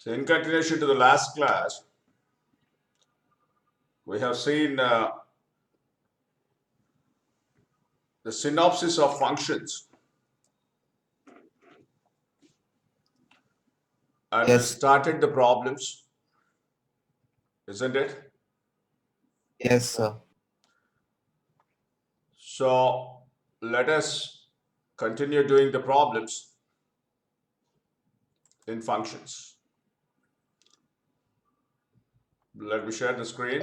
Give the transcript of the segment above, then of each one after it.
So in continuation to the last class, we have seen the synopsis of functions, and we Yes, started the problems, isn't it? yes, sir. So let us continue doing the problems in functions. Let me share the screen.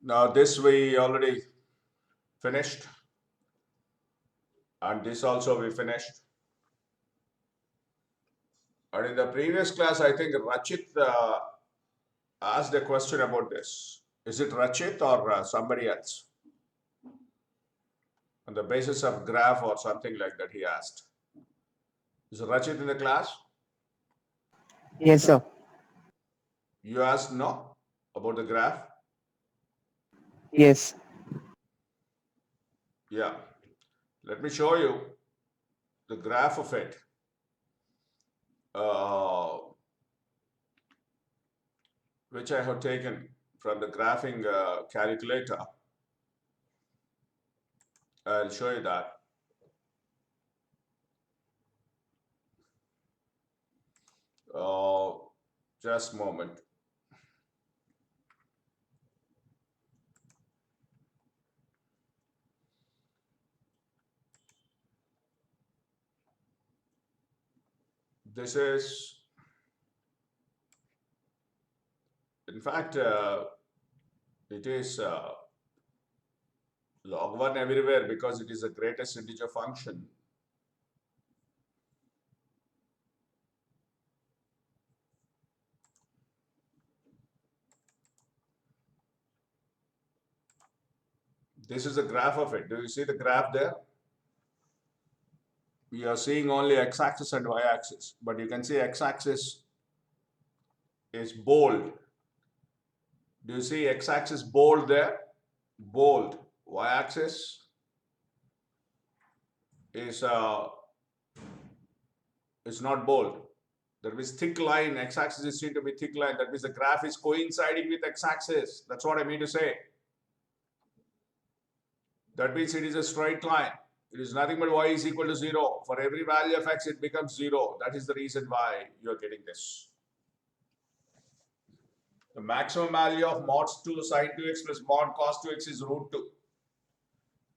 Now this we already finished, and this also we finished. And in the previous class, I think Rachit asked a question about this. Is it Rachit or somebody else? On the basis of graph or something like that, he asked. Is Rachit in the class? Yes, sir. You asked no about the graph? Yes. Yeah. Let me show you the graph of it. Which I have taken from the graphing calculator. I'll show you that. Just a moment. This is, in fact, it is log 1 everywhere because it is the greatest integer function. This is the graph of it. Do you see the graph there? We are seeing only x-axis and y-axis, but you can see x-axis is bold. Do you see x-axis bold there? Bold. Y-axis is not bold. That means thick line. X-axis is seen to be thick line. That means the graph is coinciding with x-axis. That's what I mean to say. That means it is a straight line. It is nothing but y is equal to 0. For every value of x, it becomes 0. That is the reason why you are getting this. The maximum value of mod 2 sine 2x plus mod cos 2x is root 2.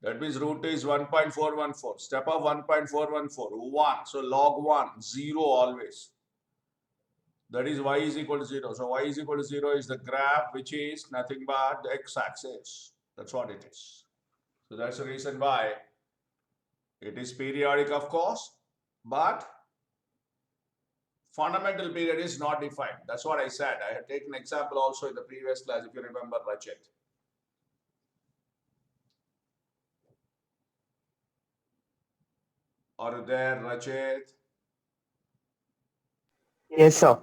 That means root 2 is 1.414. Step of 1.414. 1. So log 1. 0 always. That is y is equal to 0. So y is equal to 0 is the graph which is nothing but the x-axis. That's what it is. So that's the reason why it is periodic, of course, but fundamental period is not defined. That's what I said. I had taken an example also in the previous class, if you remember, Rachit. Are you there, Rachit? Yes, sir.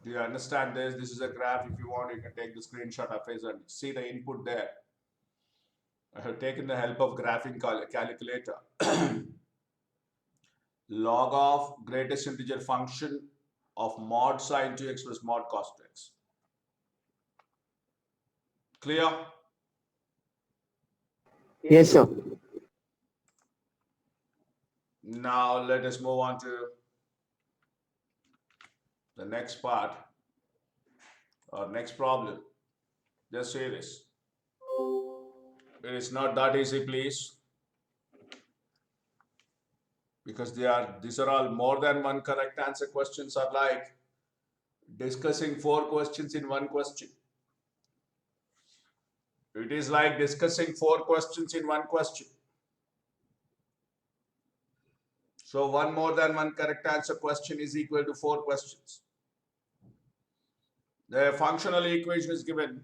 Do you understand this? This is a graph. If you want, you can take the screenshot of it and see the input there. I have taken the help of graphing calculator. Log of greatest integer function of mod sine 2x plus mod cos 2x. Clear? Yes, sir. Now let us move on to the next part or next problem. Just say this. It is not that easy, please. Because these are all more than one correct answer questions are like discussing 4 questions in one question. It is like discussing 4 questions in one question. So one more than one correct answer question is equal to 4 questions. The functional equation is given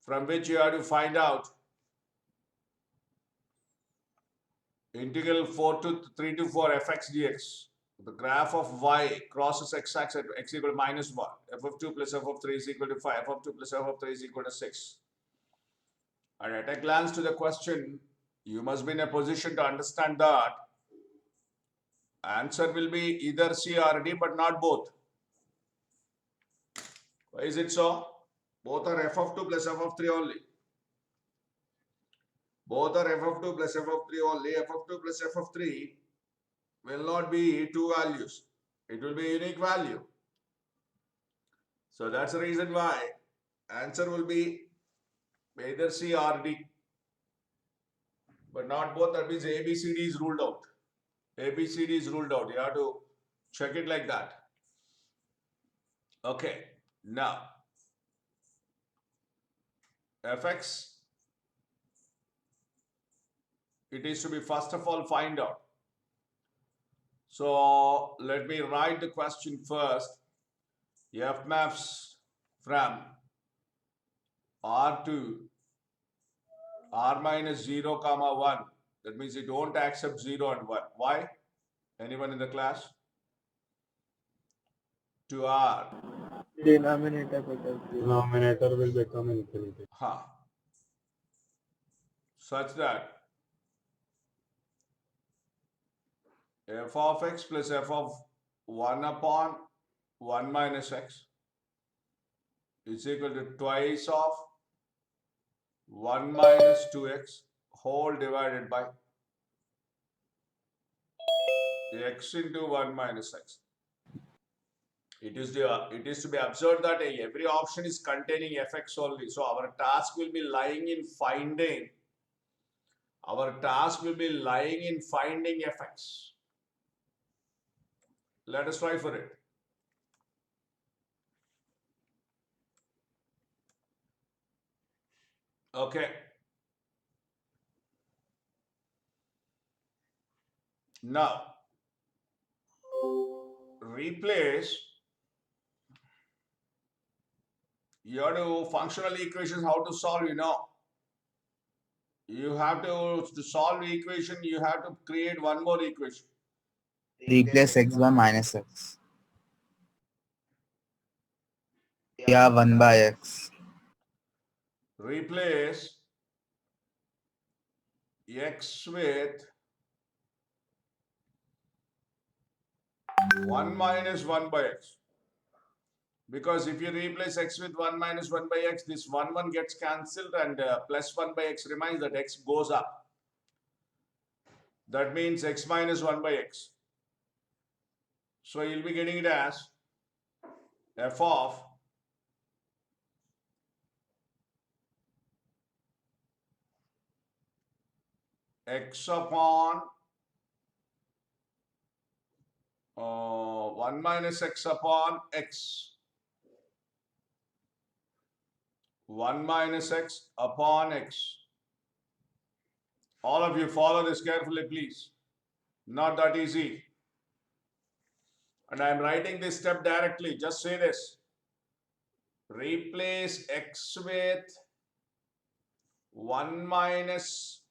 from which you have to find out integral 3 to 4 fx dx the graph of y crosses x-axis at x equal to minus 1. F of 2 plus f of 3 is equal to 5. F of 2 plus f of 3 is equal to 6. And at a glance to the question, you must be in a position to understand that answer will be either C or D, but not both. Why is it so? Both are f of 2 plus f of 3 only. Both are f of 2 plus f of 3 only. F of 2 plus f of 3 will not be two values. It will be a unique value. So that's the reason why answer will be either C or D. But not both. That means A, B, C, D is ruled out. A, B, C, D is ruled out. You have to check it like that. Okay. Now, fx, it is to be first of all find out. So let me write the question first. F maps from R to R minus 0 comma 1. That means it won't accept 0 and 1. Why? Anyone in the class? To R. Denominator will become infinity. Such that f of x plus f of 1 upon 1 minus x is equal to twice of 1 minus 2x whole divided by x into 1 minus x. It is to be observed that every option is containing fx only. So our task will be lying in finding. Fx. Let us try for it. Okay. Now, replace. You have to functional equations, how to solve, You have to solve the equation, you have to create one more equation. Replace x by minus x. Yeah, 1 by x. Replace x with 1 minus 1 by x. Because if you replace x with 1 minus 1 by x, this 1 gets cancelled and plus 1 by x remains, that x goes up. That means x minus 1 by x. So you'll be getting it as f of x upon 1 minus x upon x. 1 minus x upon x. All of you follow this carefully, please. Not that easy. And I am writing this step directly. Just say this. Replace x with 1 minus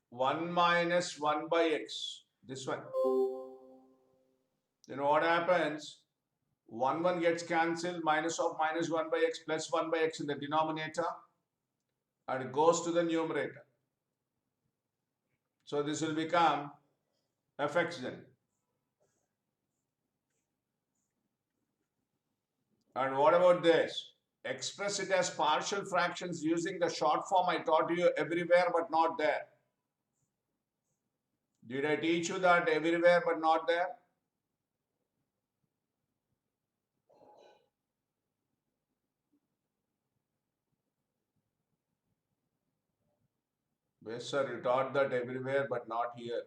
1 by x. This one. Then what happens? 1 gets cancelled. Minus of minus 1 by x plus 1 by x in the denominator. And it goes to the numerator. So this will become fx then. And what about this? Express it as partial fractions using the short form I taught you everywhere but not there. Did I teach you that everywhere but not there? Yes, sir, you taught that everywhere but not here.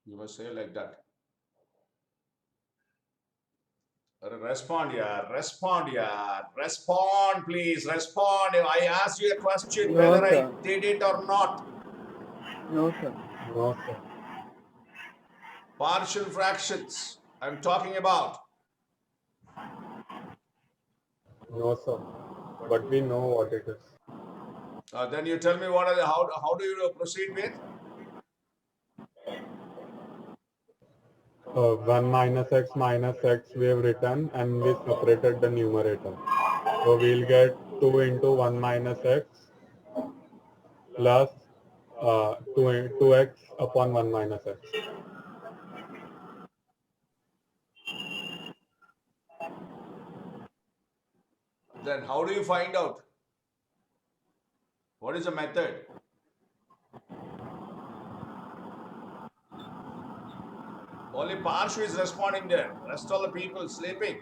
You must say like that. Respond, yeah. Respond, yeah. Respond, please. Respond. I asked you a question No, whether sir. I did it or not. No, sir. No, sir. Partial fractions I'm talking about. No, sir. But we know what it is. Then you tell me what are how do you proceed with? 1 minus x we have written and we separated the numerator. So we'll get 2 into 1 minus x plus 2x upon 1 minus x. Then how do you find out? What is the method? Only Parshu is responding there. Rest all the people sleeping.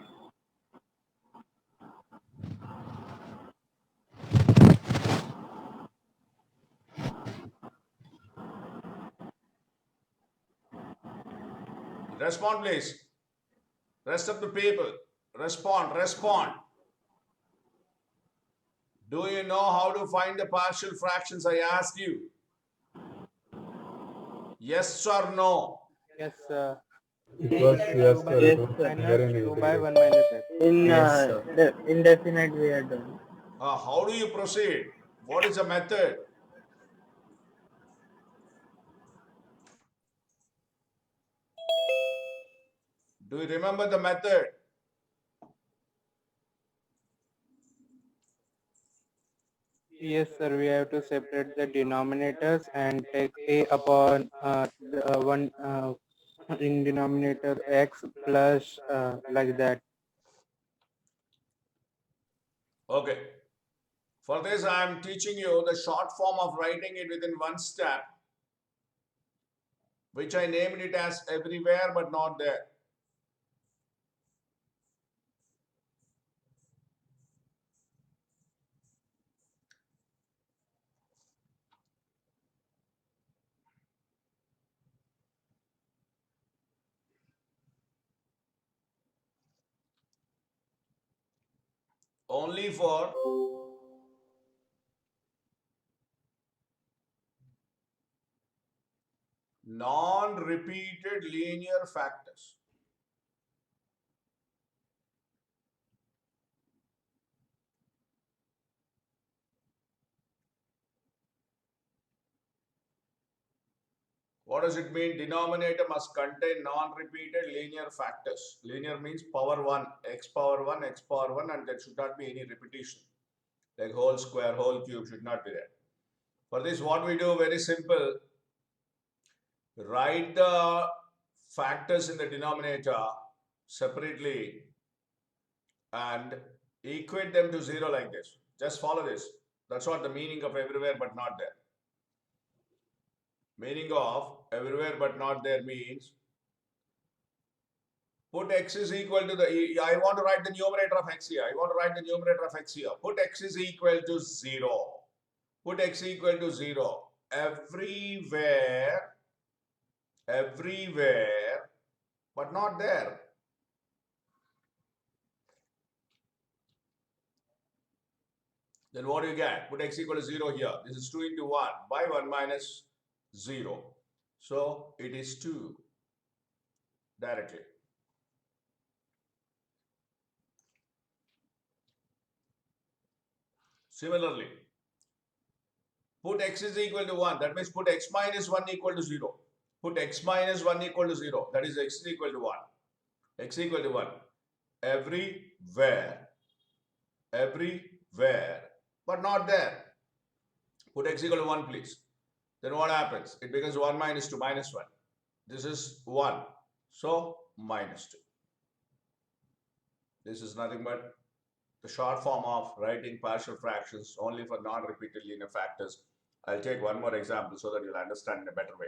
Respond, please. Rest of the people. Respond. Do you know how to find the partial fractions? I asked you. Yes or no? Yes, sir. It was yes, sir. It was Yes, sir. there in Minus 2 by integration. 1 minus x. In Yes, sir. uh, indefinite we are done. How do you proceed? What is the method? Do you remember the method? Yes, sir. We have to separate the denominators and take a upon one in denominator x plus like that. Okay. For this, I am teaching you the short form of writing it within one step, which I named it as everywhere but not there. Only for non-repeated linear factors. What does it mean? Denominator must contain non-repeated linear factors. Linear means power 1, x power 1, x power 1, and there should not be any repetition. Like whole square, whole cube should not be there. For this, what we do, very simple. Write the factors in the denominator separately and equate them to 0 like this. Just follow this. That's what the meaning of everywhere but not there. Meaning of everywhere but not there means put x is equal to the, I want to write the numerator of x here. I want to write the numerator of x here. Put x is equal to 0. Put x equal to 0. Everywhere, but not there. Then what do you get? Put x equal to 0 here. This is 2 into 1 by 1 minus 0. So it is 2 directly. Similarly, put x is equal to 1. That means put x minus 1 equal to 0. Put x minus 1 equal to 0. That is x is equal to 1. X equal to 1. Everywhere, but not there. Put x equal to 1, please. Then what happens? It becomes 1 minus 2 minus 1. This is 1. So minus 2. This is nothing but the short form of writing partial fractions only for non-repeated linear factors. I'll take one more example so that you'll understand in a better way.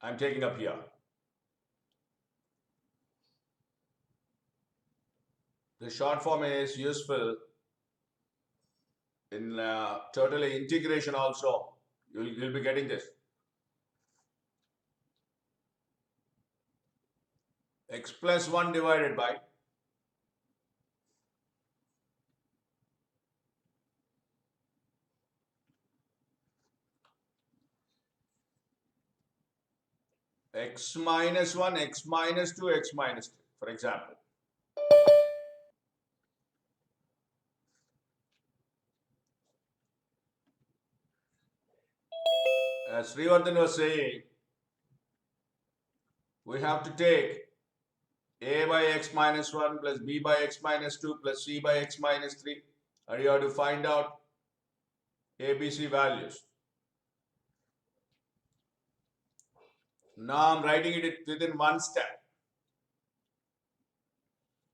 I'm taking up here. The short form is useful in totally integration also. You'll be getting this. X plus 1 divided by x minus 1, x minus 2, x minus 3, for example. as Srivardhan was saying, we have to take a by x minus 1 plus b by x minus 2 plus c by x minus 3, and you have to find out ABC values. Now I'm writing it within one step.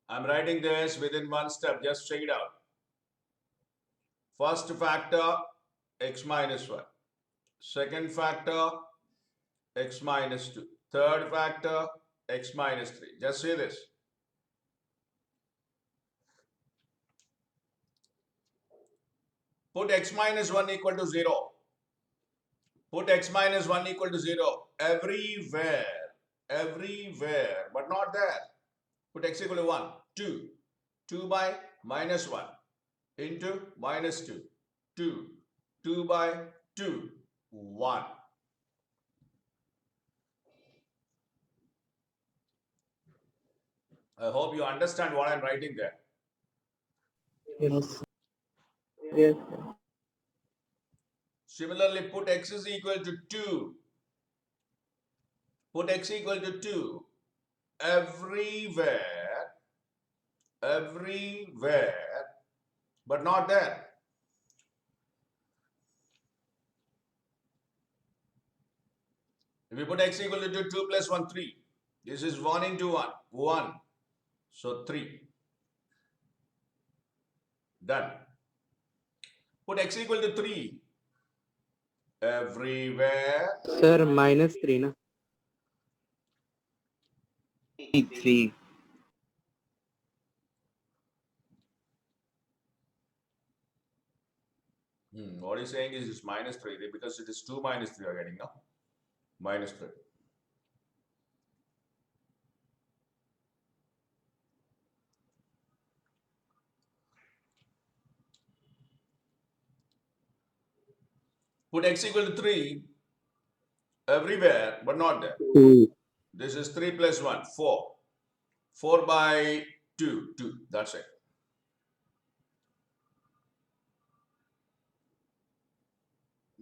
I'm writing this within one step. Just check it out. First factor, x minus 1. Second factor, x minus 2. Third factor, x minus 3. Just say this. Put x minus 1 equal to 0. Put x minus 1 equal to 0 everywhere, but not there. Put x equal to 1, 2. 2 by minus 1 into minus 2. 2. 2 by 2. 1. I hope you understand what I'm writing there. Yes. Yes. Similarly, put x is equal to 2. Put x equal to 2 everywhere, but not there. If you put x equal to 2 plus 1, 3. This is 1 into 1, 1. So 3. Done. Put x equal to 3 everywhere. Sir, minus 3, na? 3. What he's saying is it's minus 3 because it is 2 minus 3 are getting now. Minus 3. Put x equal to 3 everywhere, but not there. 2. This is 3 plus 1, 4. 4 by 2, 2. That's it.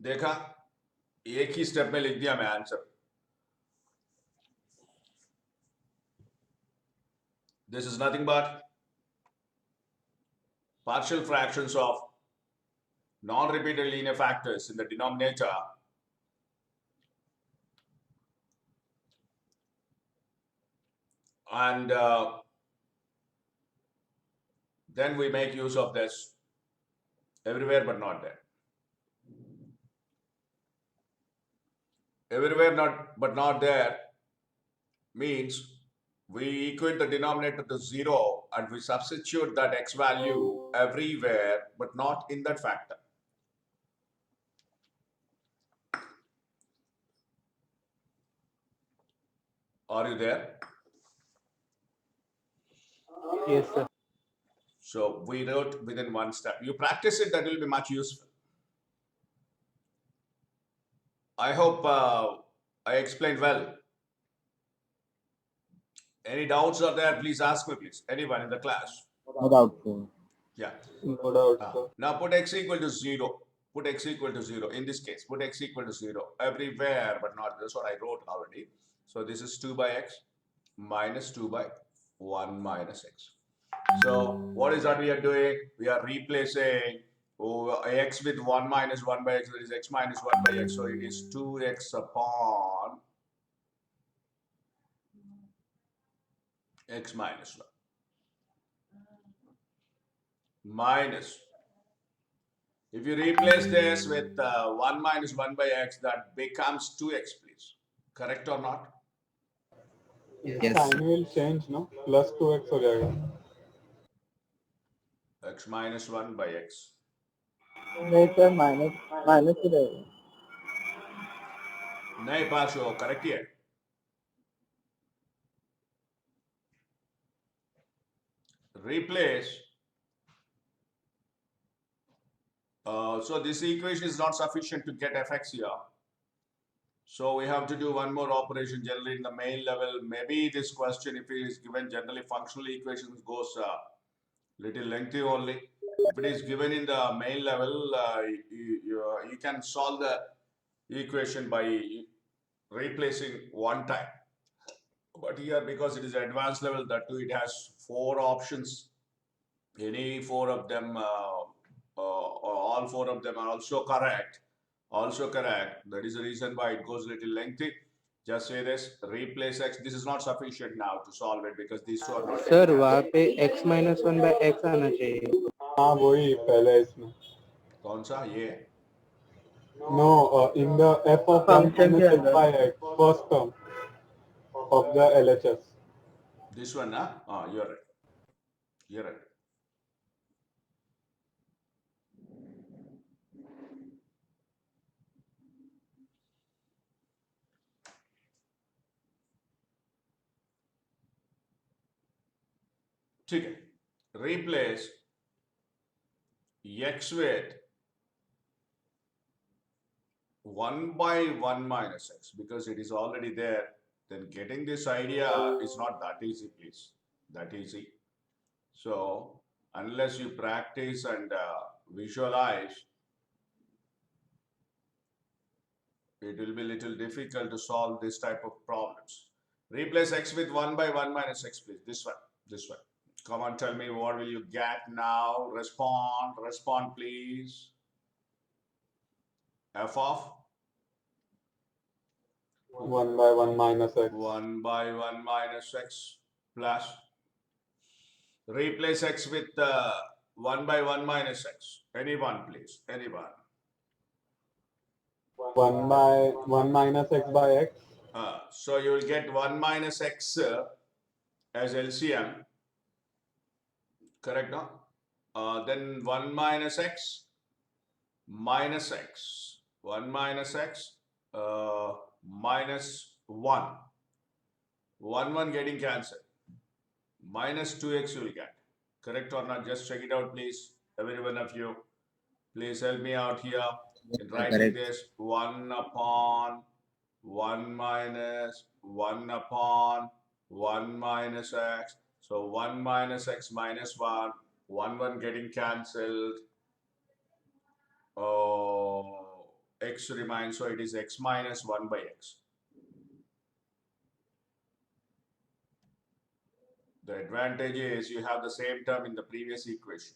देखा एक ही step में लिख दिया मैं answer. This is nothing but partial fractions of non-repeated linear factors in the denominator and then we make use of this everywhere but not there. Everywhere but not there means we equate the denominator to 0 and we substitute that x value everywhere but not in that factor. Are you there? Yes, sir. So we wrote within one step. You practice it, that will be much useful. I hope I explained well. Any doubts are there? Please ask me, please. Anyone in the class? No doubt, sir. Yeah. No doubt, sir. Now put x equal to 0. Put x equal to 0. In this case, put x equal to 0 everywhere, but not. That's what I wrote already. So this is 2 by x minus 2 by 1 minus x. So what is that we are doing? We are replacing x with 1 minus 1 by x. That is x minus 1 by x. So it is 2x upon x minus 1 minus. If you replace this with 1 minus 1 by x, that becomes 2x, please. Correct or not? Yes. Sign will change, no? Plus 2x हो जाएगा. X minus 1 by x. नहीं sir minus ही रहेगा. नहीं पास हो, correct है. Replace. So this equation is not sufficient to get fx here. So we have to do one more operation generally in the main level. Maybe this question, if it is given generally functional equations, goes little lengthy only. If it is given in the main level, you can solve equation by replacing one time. But here, because it is advanced level, that too, it has 4 options. Any 4 of them, or all 4 of them are also correct. Also correct. That is the reason why it goes a little lengthy. Just say this, replace x. This is not sufficient now to solve it because these two are not sir getting वहाँ answered. पे x minus 1 by x आना चाहिए. हाँ वही पहले इसमें. कौन सा ये? No, in the f of 1 Function minus के x अंदर. by x, first term of the LHS. This one, huh? Ah, you're right. You're right. ठीक है. Replace x with 1 by 1 minus x because it is already there. Then getting this idea is not that easy, please. That easy. So unless you practice and visualize, it will be little difficult to solve this type of problems. Replace x with 1 by 1 minus x, please. This one. This one. Come on, tell me what will you get now? Respond. Respond, please. F of 1 by 1 minus x. 1 by 1 minus x plus. Replace x with 1 by 1 minus x. Anyone, please. Anyone. 1 by 1 minus x by x. So you will get 1 minus x as LCM. Correct, no? Then 1 minus x minus x. 1 minus x minus 1. 1 getting cancelled. Minus 2x you will get. Correct or not? Just check it out, please. Every one of you. Please help me out here in writing this. 1 upon 1 minus 1 upon 1 minus x. So 1 minus x minus 1. 1 getting cancelled. Oh, x remains. So it is x minus 1 by x. The advantage is you have the same term in the previous equation.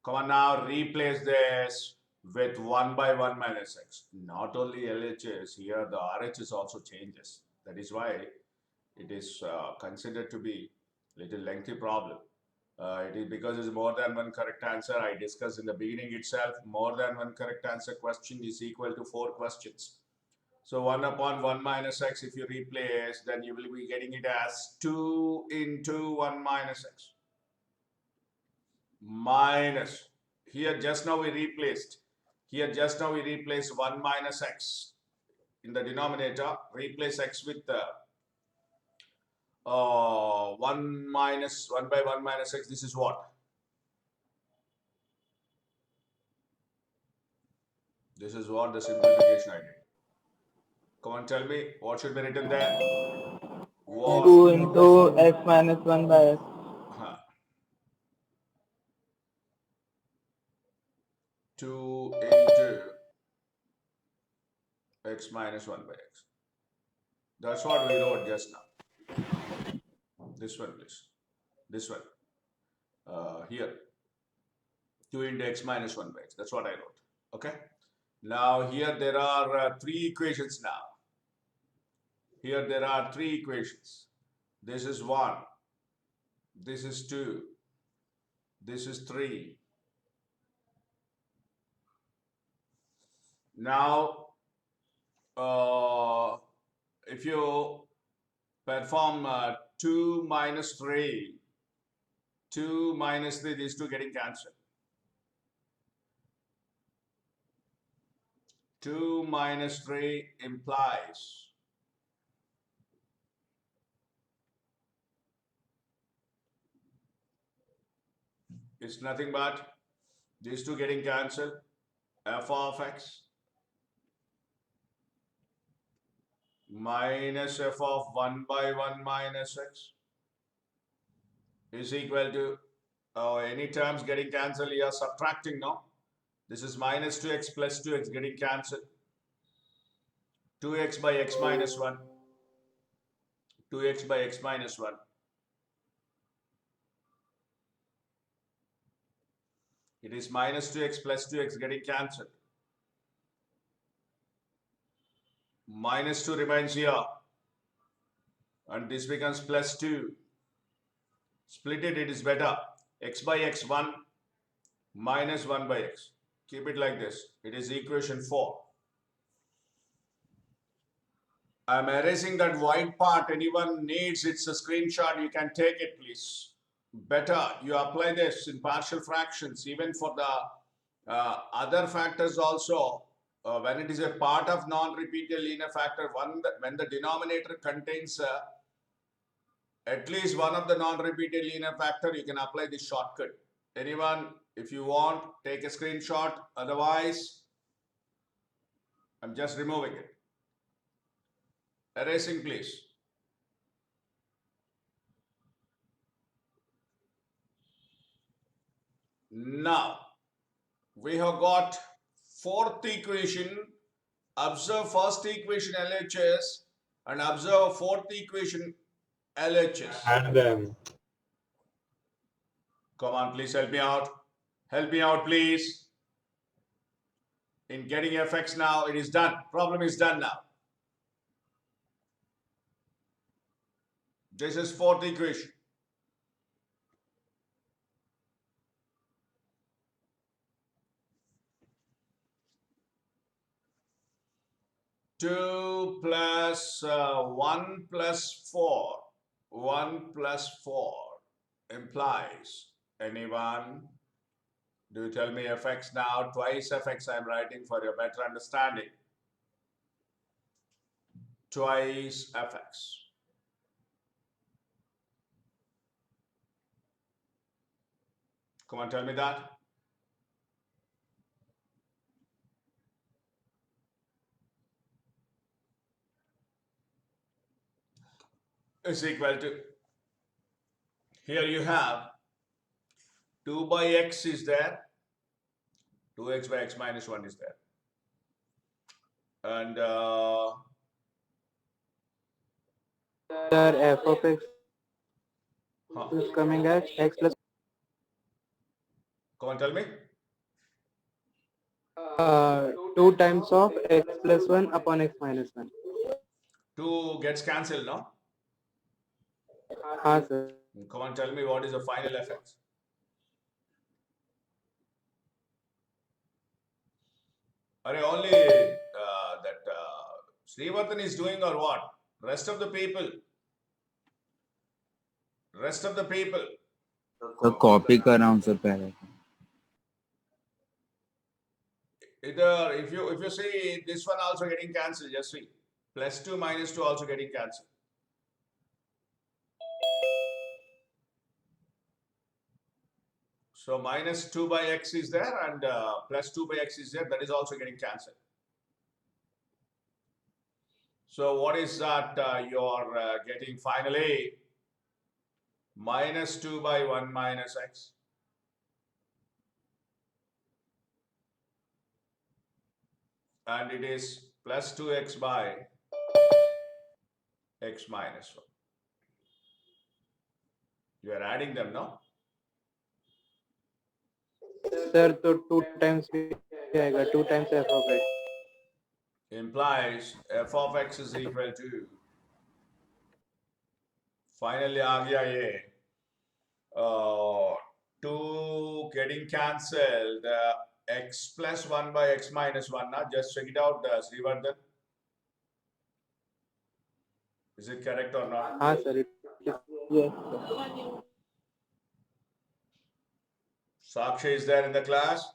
Come on now, replace this with 1 by 1 minus x. Not only LHS, here the RHS also changes. That is why it is considered to be a little lengthy problem. It is because it's more than one correct answer. I discussed in the beginning itself, more than one correct answer question is equal to 4 questions. So 1 upon 1 minus x, if you replace, then you will be getting it as 2 into 1 minus x. Minus. Here just now we replaced. Here just now we replaced 1 minus x. In the denominator, replace x with 1 minus 1 by 1 minus x. This is what? This is what the simplification I did. Come on, tell me what should be written there. 2 into x minus 1 by x. 2 into x minus 1 by x. That's what we wrote just now. This one, please. This one. Here. 2 into x minus 1 by x. That's what I wrote. Okay. Now here there are 3 equations now. Here there are 3 equations. This is 1. This is 2. This is 3. Now, if you perform 2 minus 3, 2 minus 3, these two getting cancelled. 2 minus 3 implies it's nothing but these two getting cancelled. F of x minus f of 1 by 1 minus x is equal to any terms getting cancelled here, subtracting now. This is minus 2x plus 2x getting cancelled. 2x by x minus 1. 2x by x minus 1. It is minus 2x plus 2x getting cancelled. Minus 2 remains here. And this becomes plus 2. Split it, it is better. X by x 1 minus 1 by x. Keep it like this. It is equation 4. I am erasing that white part. Anyone needs it's a screenshot, you can take it, please. Better you apply this in partial fractions, even for the other factors also. When it is a part of non-repeated linear factor, when the denominator contains at least one of the non-repeated linear factor, you can apply this shortcut. Anyone, if you want, take a screenshot. Otherwise, I'm just removing it. Erasing, please. Now, we have got fourth equation. Observe first equation LHS and observe fourth equation LHS. Add them. Come on, please help me out. Help me out, please. In getting fx now, it is done. Problem is done now. This is fourth equation. Two plus 1 plus 4. 1 plus 4 implies, anyone? Do you tell me fx now? Twice fx I'm writing for your better understanding. Twice fx. Come on, tell me that. Is equal to, here you have 2 by x is there, 2x by x minus 1 is there. And Sir, f of x is coming as x plus 2 times of x plus 1 upon x minus 1. 2 gets cancelled, no? हाँ sir. Come on, tell me what is the final fx. Only that Srivardhan is doing or what? Rest of the people. तो copy कर रहा हूँ sir पहले. Either if you see this one also getting cancelled, just see. Plus 2 minus 2 also getting cancelled. So minus 2 by x is there and plus 2 by x is there. That is also getting cancelled. So what is that you are getting finally? Minus 2 by 1 minus x. And it is plus 2x by x minus 1. You are adding them, no? Sir, तो 2 times भी आएगा, 2 times f of x. Implies f of x is equal to, finally आ गया ये 2 getting cancelled, x plus 1 by x minus 1. Now just check it out, Srivardhan. Is it correct or not? हाँ sir, it is. Yes, Saksha is there in the class?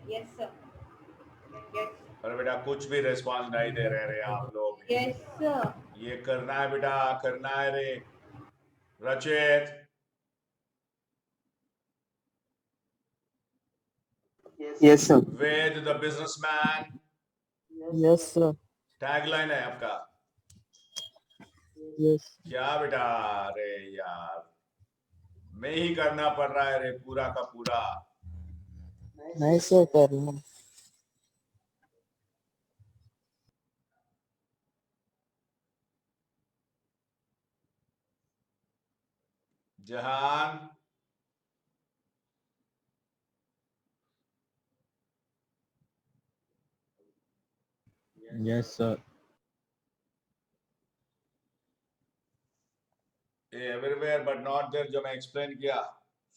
Yes, sir. Yes. अरे बेटा कुछ भी response नहीं दे रहे आप लोग. Yes, sir. ये करना है बेटा, करना है रे. रचित. yes sir. Ved the businessman. Yes sir. Tagline है आपका. Yes. क्या बेटा, अरे यार मैं ही करना पड़ रहा है रे पूरा का पूरा. नहीं सर कर रहा हूँ. Jahan, Yes, sir. everywhere but not there जो मैं explain किया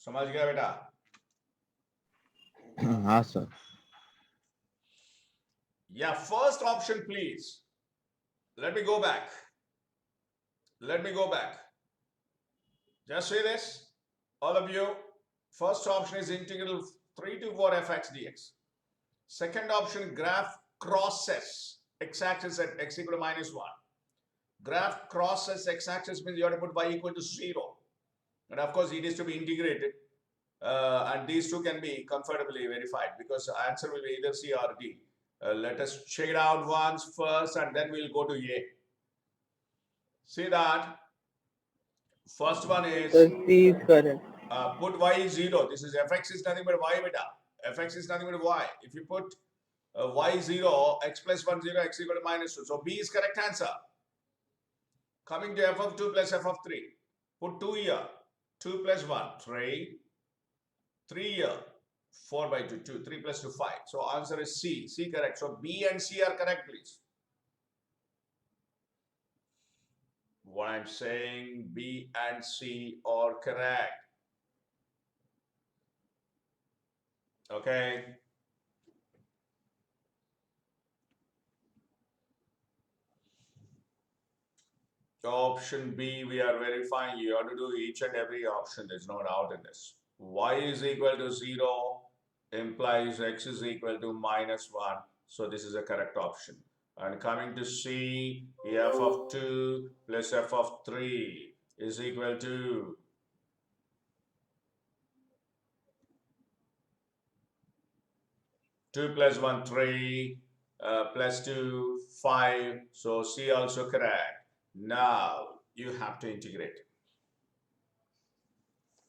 समझ गया बेटा? हाँ sir. Yeah, first option please. Let me go back. Let me go back. Just see this, all of you. First option is integral 3 to 4 fx dx. Second option, graph crosses x-axis at x equal to -1. Graph crosses x-axis means you have to put y equal to 0. And of course, it is to be integrated. And these two can be comfortably verified because the answer will be either C or D. Let us check it out once first and then we'll go to A. See that? First one is Sir, C is correct. put y is 0. This is fx is nothing but y beta. Fx is nothing but y. If you put y 0, x plus 1 0, x equal to -2. So B is correct answer. Coming to f of 2 plus f of 3. Put 2 here. 2 plus 1, 3. 3 here. 4 by 2, 2. 3 plus 2, 5. So answer is C. C correct. So B and C are correct, please. What I'm saying, B and C are correct. Okay. Option B, we are verifying. You have to do each and every option. There's no doubt in this. Y is equal to 0 implies x is equal to -1. So this is a correct option. And coming to C, f of 2 plus f of 3 is equal to 2 plus 1, 3, plus 2, 5. So C also correct. Now you have to integrate.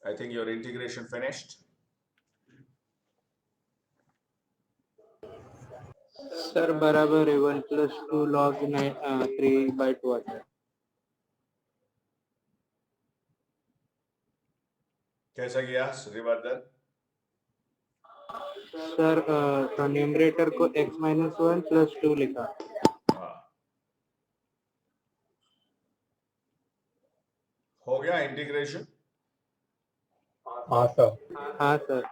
I think your integration finished. Sir बराबर है 1 plus 2 log 3/2 आता है. कैसा किया Shrivardhan? Sir numerator को x minus 1 plus 2 लिखा. हाँ हो गया इंटीग्रेशन. हाँ सर. हाँ sir.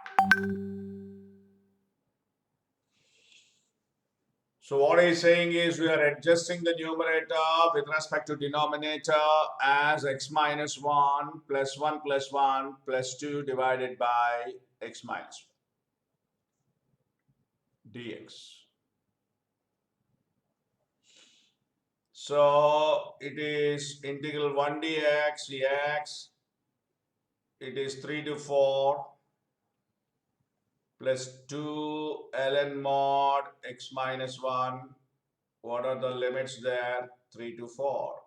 So what he's saying is we are adjusting the numerator with respect to denominator as x minus 1 plus 1 plus 1 plus 2 divided by x minus 1 dx. So it is integral 1 dx dx. It is 3 to 4 plus 2 ln mod x minus 1. What are the limits there? 3 to 4.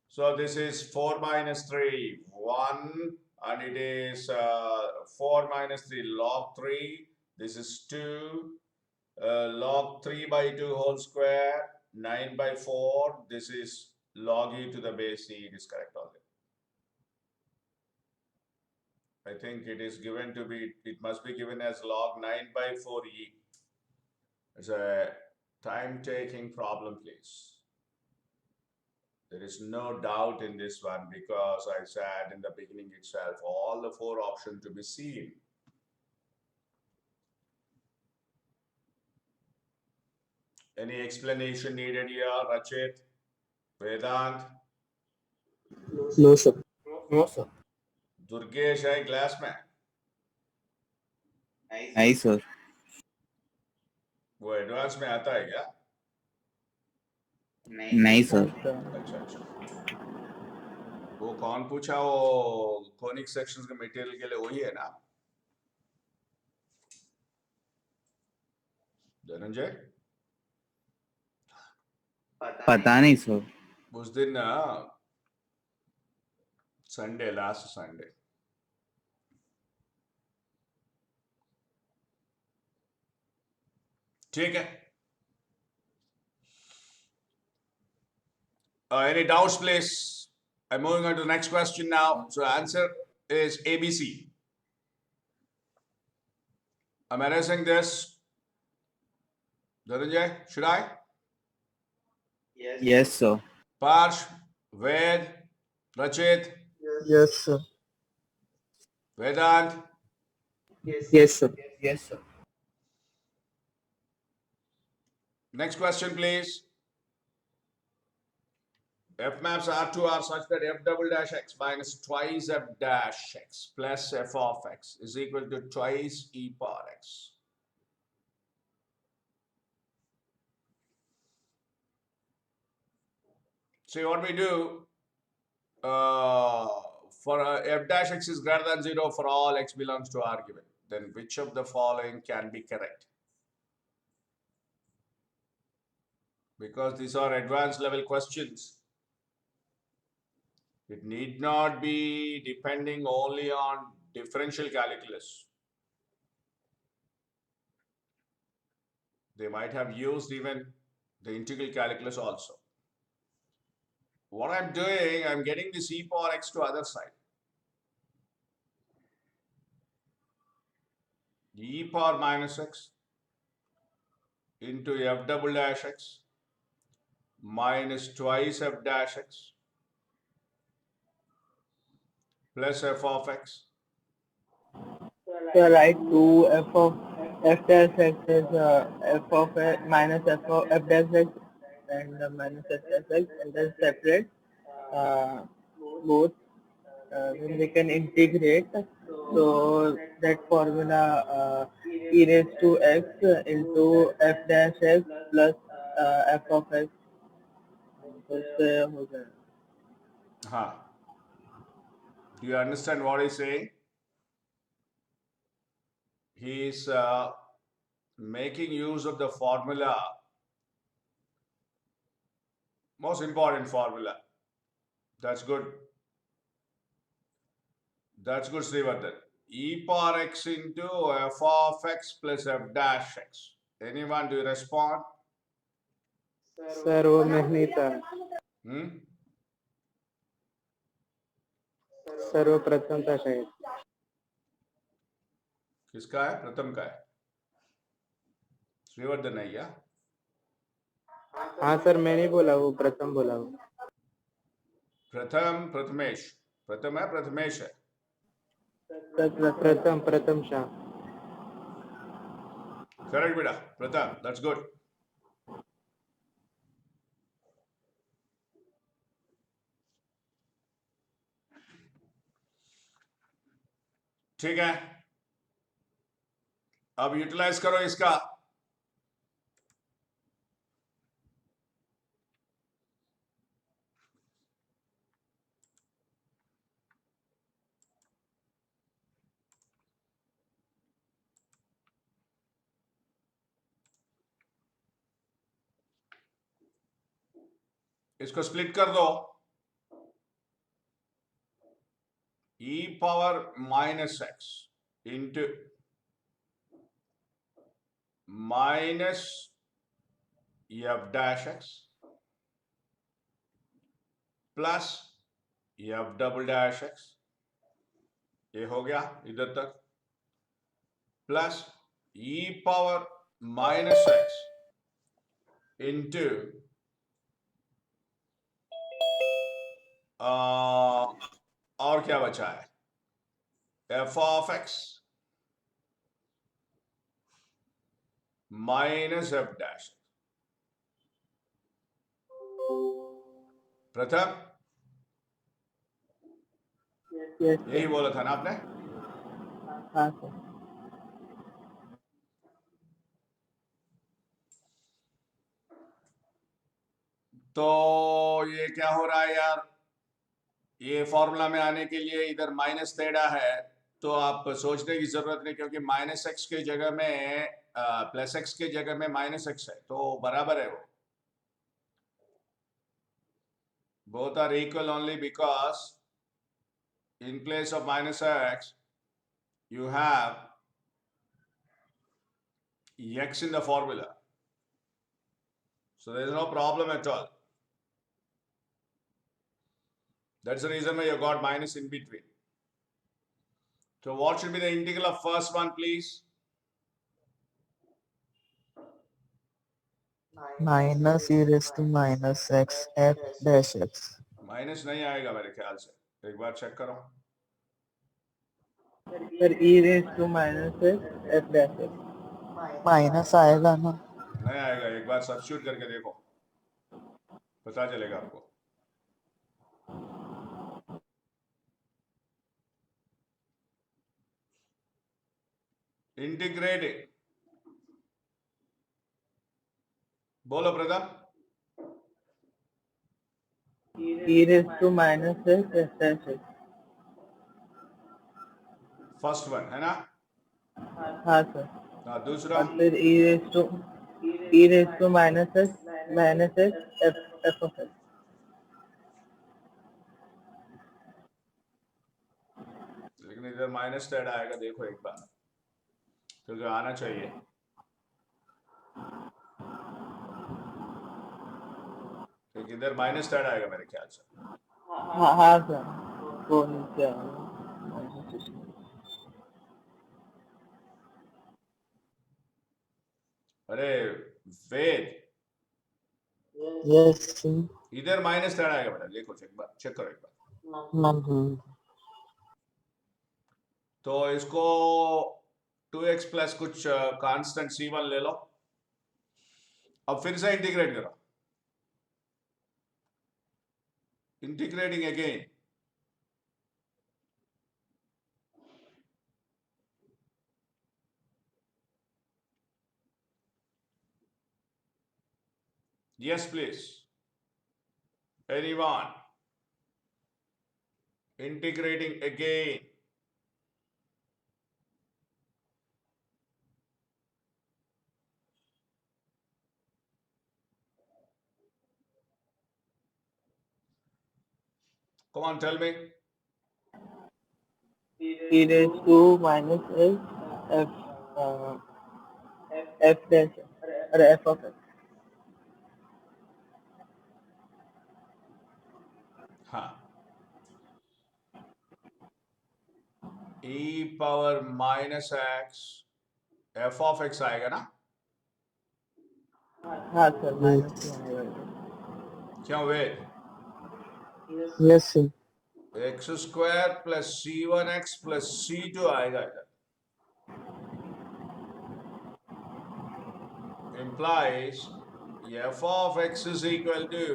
So this is 4 minus 3, 1, and it is 4 minus 3, log 3. This is 2, log 3 by 2 whole square, 9 by 4. This is log e to the base e. It is correct only. I think it is given to be, it must be given as log 9 by 4e. It's a time-taking problem, please. There is no doubt in this one because I said in the beginning itself, all the 4 options to be seen. Any explanation needed here, Rachit, Vedant? No, sir. No sir. Durgesh है class में? नहीं sir. वो advance में आता है क्या? नहीं sir. अच्छा अच्छा. वो कौन पूछा वो कॉनिक सेक्शंस के मटेरियल के लिए वही है ना? धनंजय? पता नहीं सर. उस दिन ना संडे, लास्ट संडे ठीक है. Any doubts, please? I'm moving on to the next question now. So answer is ABC. I'm erasing this. Dhananjay, should I? Yes, sir. Parsh, Ved, Rachit, Yes, sir. Vedant. Yes, sir. Yes, sir. Next question, please. F maps R2 are such that f double dash x minus twice f dash x plus f of x is equal to twice e power x. See what we do for f dash x is greater than 0 for all x belongs to R given. Then which of the following can be correct? Because these are advanced level questions. It need not be depending only on differential calculus. They might have used even the integral calculus also. What I'm doing, I'm getting this e power x to other side. E power minus x into f double dash x minus twice f dash x plus f of x. So write 2 f of f dash x is f of x minus f of f dash x and minus f dash x, and then separate both. Then we can integrate. So that formula e raised to x into f dash x plus f of x. तो इससे हो जाएगा. Huh. Do you understand what he's saying? He's making use of the formula, most important formula. That's good. That's good, Srivardhan. E power x into f of x plus f dash x. Anyone, do you respond? Sir वो मैं नहीं था. Hmm? Sir वो प्रथम था शायद. किसका है? प्रथम का है. श्रीवर्धन है क्या? हाँ सर मैं नहीं बोला, वो प्रथम बोला. वो प्रथम, प्रथमेश. प्रथम है, प्रथमेश है. प्रथम Shah. Correct, beta. Pratham, that's good. ठीक है. अब यूटिलाइज करो इसका. इसको स्प्लिट कर दो. e power minus x into minus f dash x plus f double dash x. ये हो गया इधर तक. Plus e power minus x into और क्या बचा है? f of x minus f dash. प्रथम, Yes, यही sir. बोला था ना आपने? हाँ सर. तो ये क्या हो रहा है यार? ये फॉर्मूला में आने के लिए इधर माइनस तेड़ा है, तो आप सोचने की जरूरत नहीं, क्योंकि माइनस एक्स के जगह में प्लस एक्स के जगह में माइनस एक्स है, तो बराबर है वो. Both are equal only because in place of minus x, you have x in the formula. So there is no problem at all. That's the reason why you got minus in between. So what should be the integral of first one, please? minus e raised to minus x f dash x. Minus नहीं आएगा मेरे ख्याल से, एक बार check करो. Sir e raised to minus x f dash x. Minus आएगा ना? नहीं आएगा, एक बार सब्स्टिट्यूट करके देखो, पता चलेगा आपको. इंटीग्रेटिंग, बोलो brother. e raised to minus x f dash x. First one है ना. हाँ सर. हाँ, दूसरा. और फिर e raised to minus x f of x. लेकिन इधर माइनस टैड आएगा, देखो एक बार, क्योंकि आना चाहिए. क्योंकि इधर माइनस टैड आएगा मेरे ख्याल से. हाँ सर, वो नीचे आएगा. अरे वेद, यस इधर माइनस टैड आएगा बेटा, देखो चेक करो एक बार. तो इसको 2x प्लस कुछ कांस्टेंट c1 ले लो. अब फिर से इंटीग्रेट करो. Integrating again. Yes, please. Anyone? Integrating again. Come on, tell me. e raised to minus x f dash or f of x. हाँ. e power minus x f of x आएगा ना. हाँ sir, minus क्यों वेद? Yes sir. x square plus c1x plus c2 आएगा इधर. Implies f of x is equal to,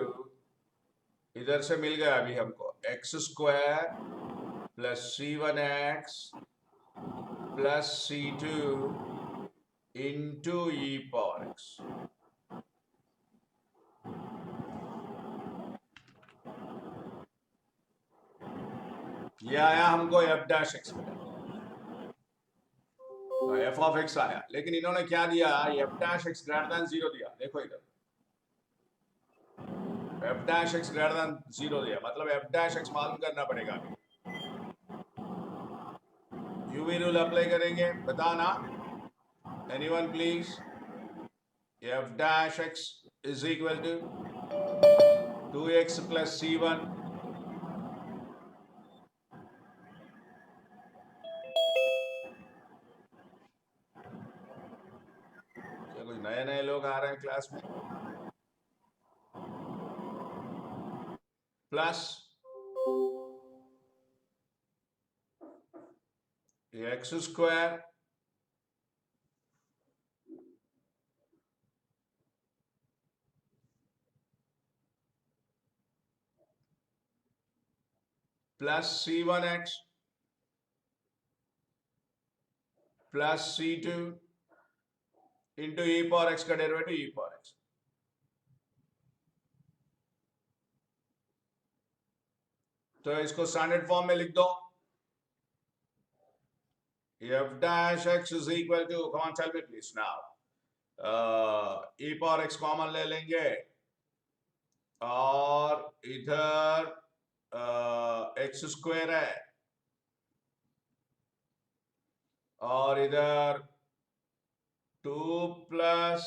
इधर से मिल गया अभी हमको, x square plus c1x plus c2 into e power x. ये आया हमको f डैश x मिला, f ऑफ x आया. लेकिन इन्होंने क्या दिया, f dash x greater than 0 दिया. देखो इधर f dash x greater than 0 दिया, मतलब f डैश x मालूम करना पड़ेगा. अभी यूवी रूल अप्लाई करेंगे, बताना. Anyone please. f dash x is equal to 2x plus c1 क्या कुछ नए नए लोग आ रहे हैं क्लास में? Plus x square plus c1x plus c2 into e power x का डेरिवेटिव e पावर x. तो इसको स्टैंडर्ड फॉर्म में लिख दो. f dash x is equal to, come on tell me please now, e power x common ले लेंगे और इधर x स्क्वायर है और इधर 2 प्लस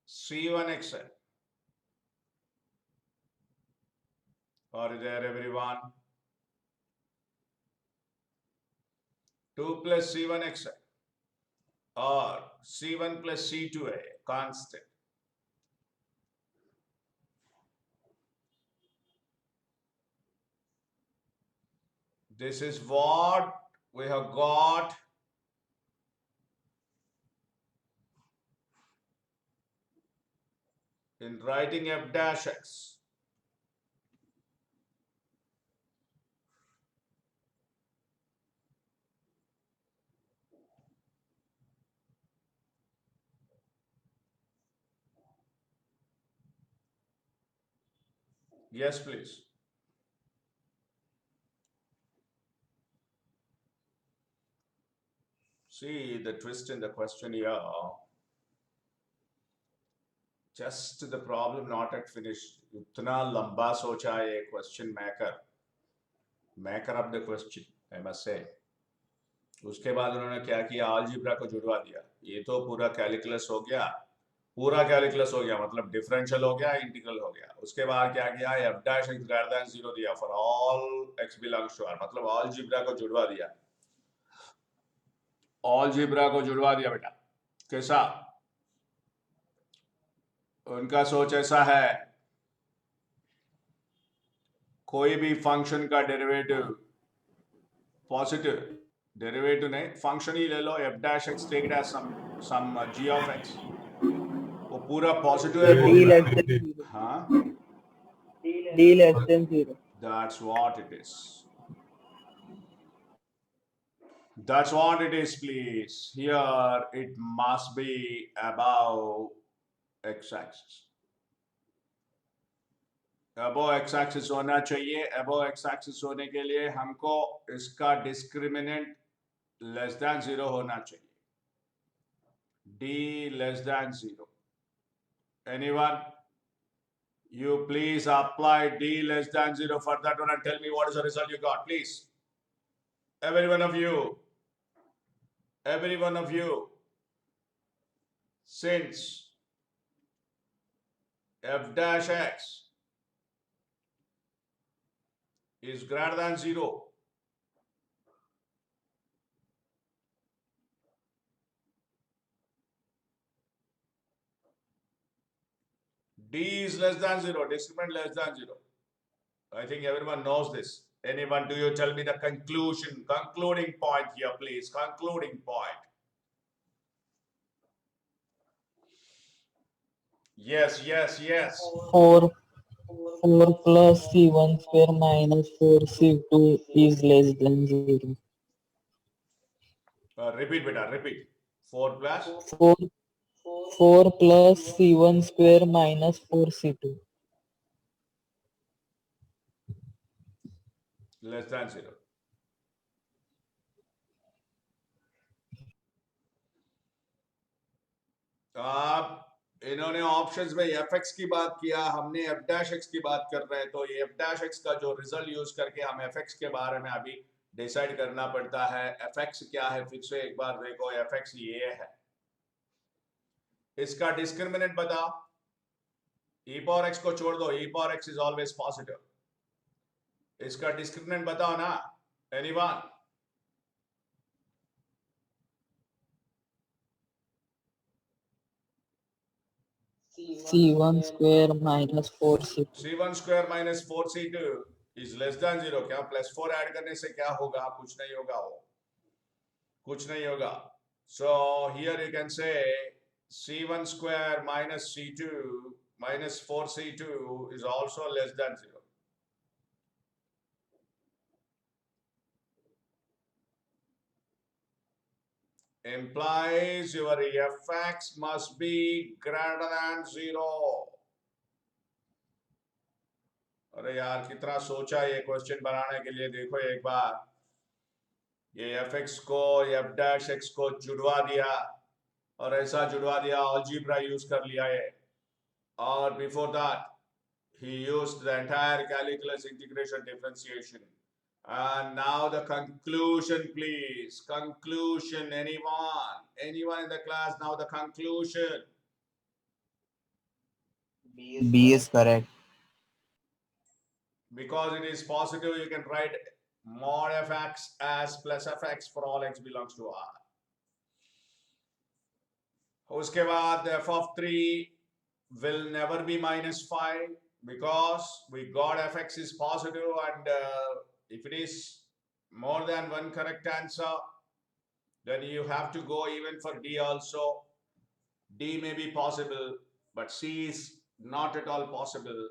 c1x है और इधर everyone 2 plus C1xi or C1 plus C2a constant. This is what we have got in writing f dash x. Yes, please. See the twist in the question here. Just the problem not yet finished. इतना लंबा सोचा ये question maker of the question, I must say. उसके बाद उन्होंने क्या किया, algebra को जुड़वा दिया. ये तो पूरा कैलकुलस हो गया, पूरा कैलकुलस हो गया, मतलब डिफरेंशियल हो गया, इंटीग्रल हो गया. उसके बाद क्या किया, f dash x greater than 0 दिया for all x belongs to R, मतलब अलजेब्रा को जुड़वा दिया. अलजेब्रा को जुड़वा दिया बेटा. कैसा? उनका सोच ऐसा है, कोई भी फंक्शन का डेरिवेटिव पॉजिटिव, डेरिवेटिव नहीं, फंक्शन ही ले लो, f dash x take it as some g of x, वो पूरा पॉजिटिव है. D less than 0. हाँ, D less than 0. that's what it is. That's what it is, please. Here it must be above x-axis. Above x-axis होना चाहिए. Above x-axis होने के लिए हमको इसका discriminant less than 0 होना चाहिए. D less than 0. Anyone? You please apply D less than 0 for that one and tell me what is the result you got, please. Every one of you. Every one of you. Since f dash x is greater than 0, D is less than 0, discriminant less than 0. I think everyone knows this. Anyone, do you tell me the conclusion, concluding point here, please? Concluding point. Yes, yes, yes. 4 plus C1 square minus 4 C2 is less than 0. Repeat, beta, repeat. 4 plus 4 plus C1 square minus 4 C2. less than 0. अब इन्होंने options में fx की बात किया, हमने f dash x की बात कर रहे हैं, तो ये f dash x का जो रिजल्ट यूज करके हम fx के बारे में अभी डिसाइड करना पड़ता है. fx क्या है, फिर से एक बार देखो, fx ये है. इसका डिस्क्रिमिनेंट बताओ. e power x को छोड़ दो, e power x is always positive. इसका डिस्क्रिमिनेंट बताओ ना, anyone? C1 square minus 4 C2. C1 square minus 4C2 is less than 0. क्या प्लस 4 ऐड करने से क्या होगा? कुछ नहीं होगा, वो कुछ नहीं होगा. So here you can say C1 square minus C2 minus 4C2 is also less than 0. Implies your fx must be greater than 0. अरे यार, कितना सोचा ये क्वेश्चन बनाने के लिए. देखो एक बार, ये fx को f dash x को जुड़वा दिया, और ऐसा जुड़वा दिया, अलजेब्रा यूज कर लिया है. और before that he used the entire calculus, integration, differentiation. And now the conclusion, please. Conclusion, anyone? Anyone in the class? Now the conclusion. B is correct. Because it is positive, you can write mod fx as plus fx for all x belongs to R. उसके बाद f of 3 will never be minus 5 because we got fx is positive, and if it is more than one correct answer, then you have to go even for D also. D may be possible, but C is not at all possible.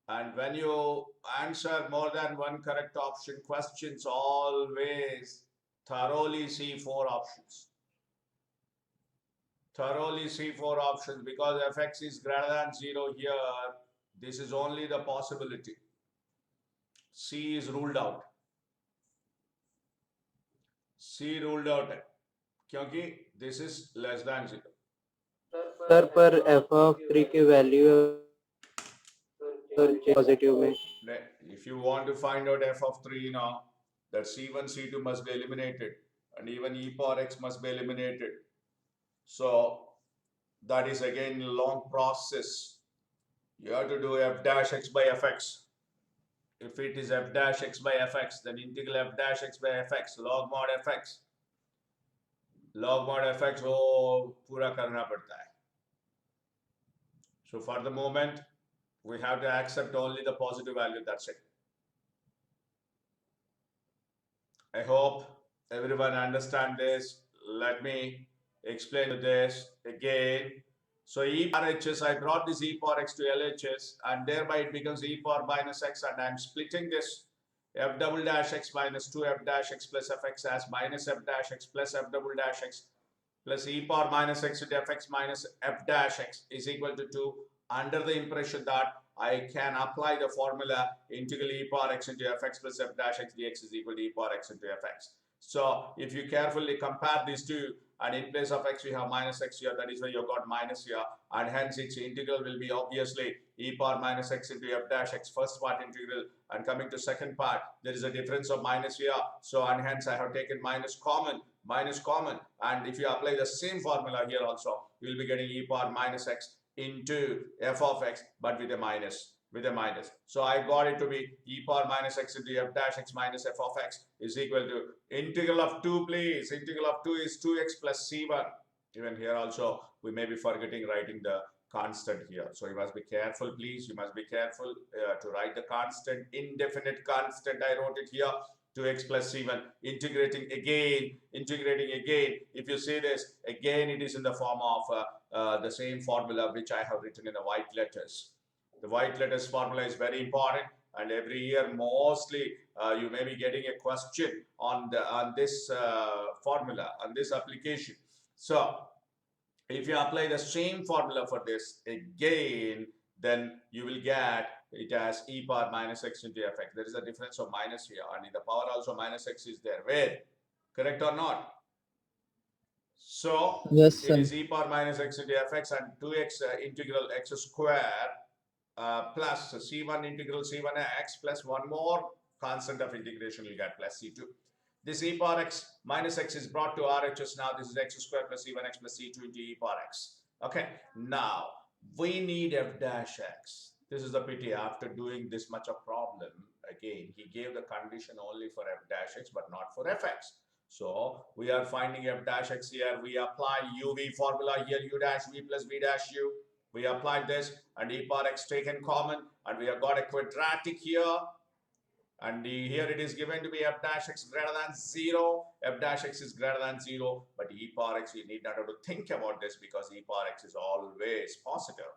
And when you answer more than one correct option questions, always thoroughly see 4 options. Thoroughly see 4 options, because fx is greater than 0 here. This is only the possibility. C is ruled out. C ruled out क्योंकि this is less than 0. Sir पर f of 3 की value positive में If you want to find out f of 3 now, that c1, c2 must be eliminated, and even e power x must be eliminated. So that is again a long process. You have to do f dash x by fx. If it is f dash x by fx, then integral f dash x by fx, log mod fx. Log mod fx वो पूरा करना पड़ता है. So for the moment, we have to accept only the positive value, that's it. I hope everyone understand this. Let me explain this again. So e power hs, I brought this e power x to LHS, and thereby it becomes e power minus x, and I'm splitting this f double dash x minus 2 f dash x plus fx as minus f dash x plus f double dash x plus e power minus x into fx minus f dash x is equal to 2, under the impression that I can apply the formula integral e power x into fx plus f dash x dx is equal to e power x into fx. So if you carefully compare these two, and in place of x we have minus x here, that is why you got minus here, and hence its integral will be obviously e power minus x into f dash x, first part integral, and coming to second part there is a difference of minus here, so and hence I have taken minus common, and if you apply the same formula here also, you will be getting e power minus x into f of x, but with a minus. So I got it to be e power minus x into f dash x minus f of x is equal to integral of 2, please. Integral of 2 is 2x plus c1. Even here also, we may be forgetting writing the constant here. So you must be careful, please. You must be careful to write the constant, indefinite constant. I wrote it here. 2x plus c1, integrating again. If you see this, again it is in the form of the same formula which I have written in the white letters. The white letters formula is very important, and every year mostly you may be getting a question on this formula, on this application. So if you apply the same formula for this again, then you will get it as e power minus x into fx. There is a difference of minus here, and in the power also minus x is there. Where? Correct or not? So Yes, it sir. is e power minus x into fx, and 2x integral x square plus c1 integral c1x plus one more constant of integration you get plus c2. This e power x minus x is brought to RHS now. This is x square plus c1x plus c2 into e power x. Okay, now we need f dash x. This is the pity. After doing this much of problem, again he gave the condition only for f dash x but not for fx. So we are finding f dash x here. We apply uv formula here, u dash v plus v dash u. We applied this, and e power x taken common, and we have got a quadratic here, and here it is given to be f dash x greater than 0. F dash x is greater than 0, but e power x, we need not have to think about this because e power x is always positive.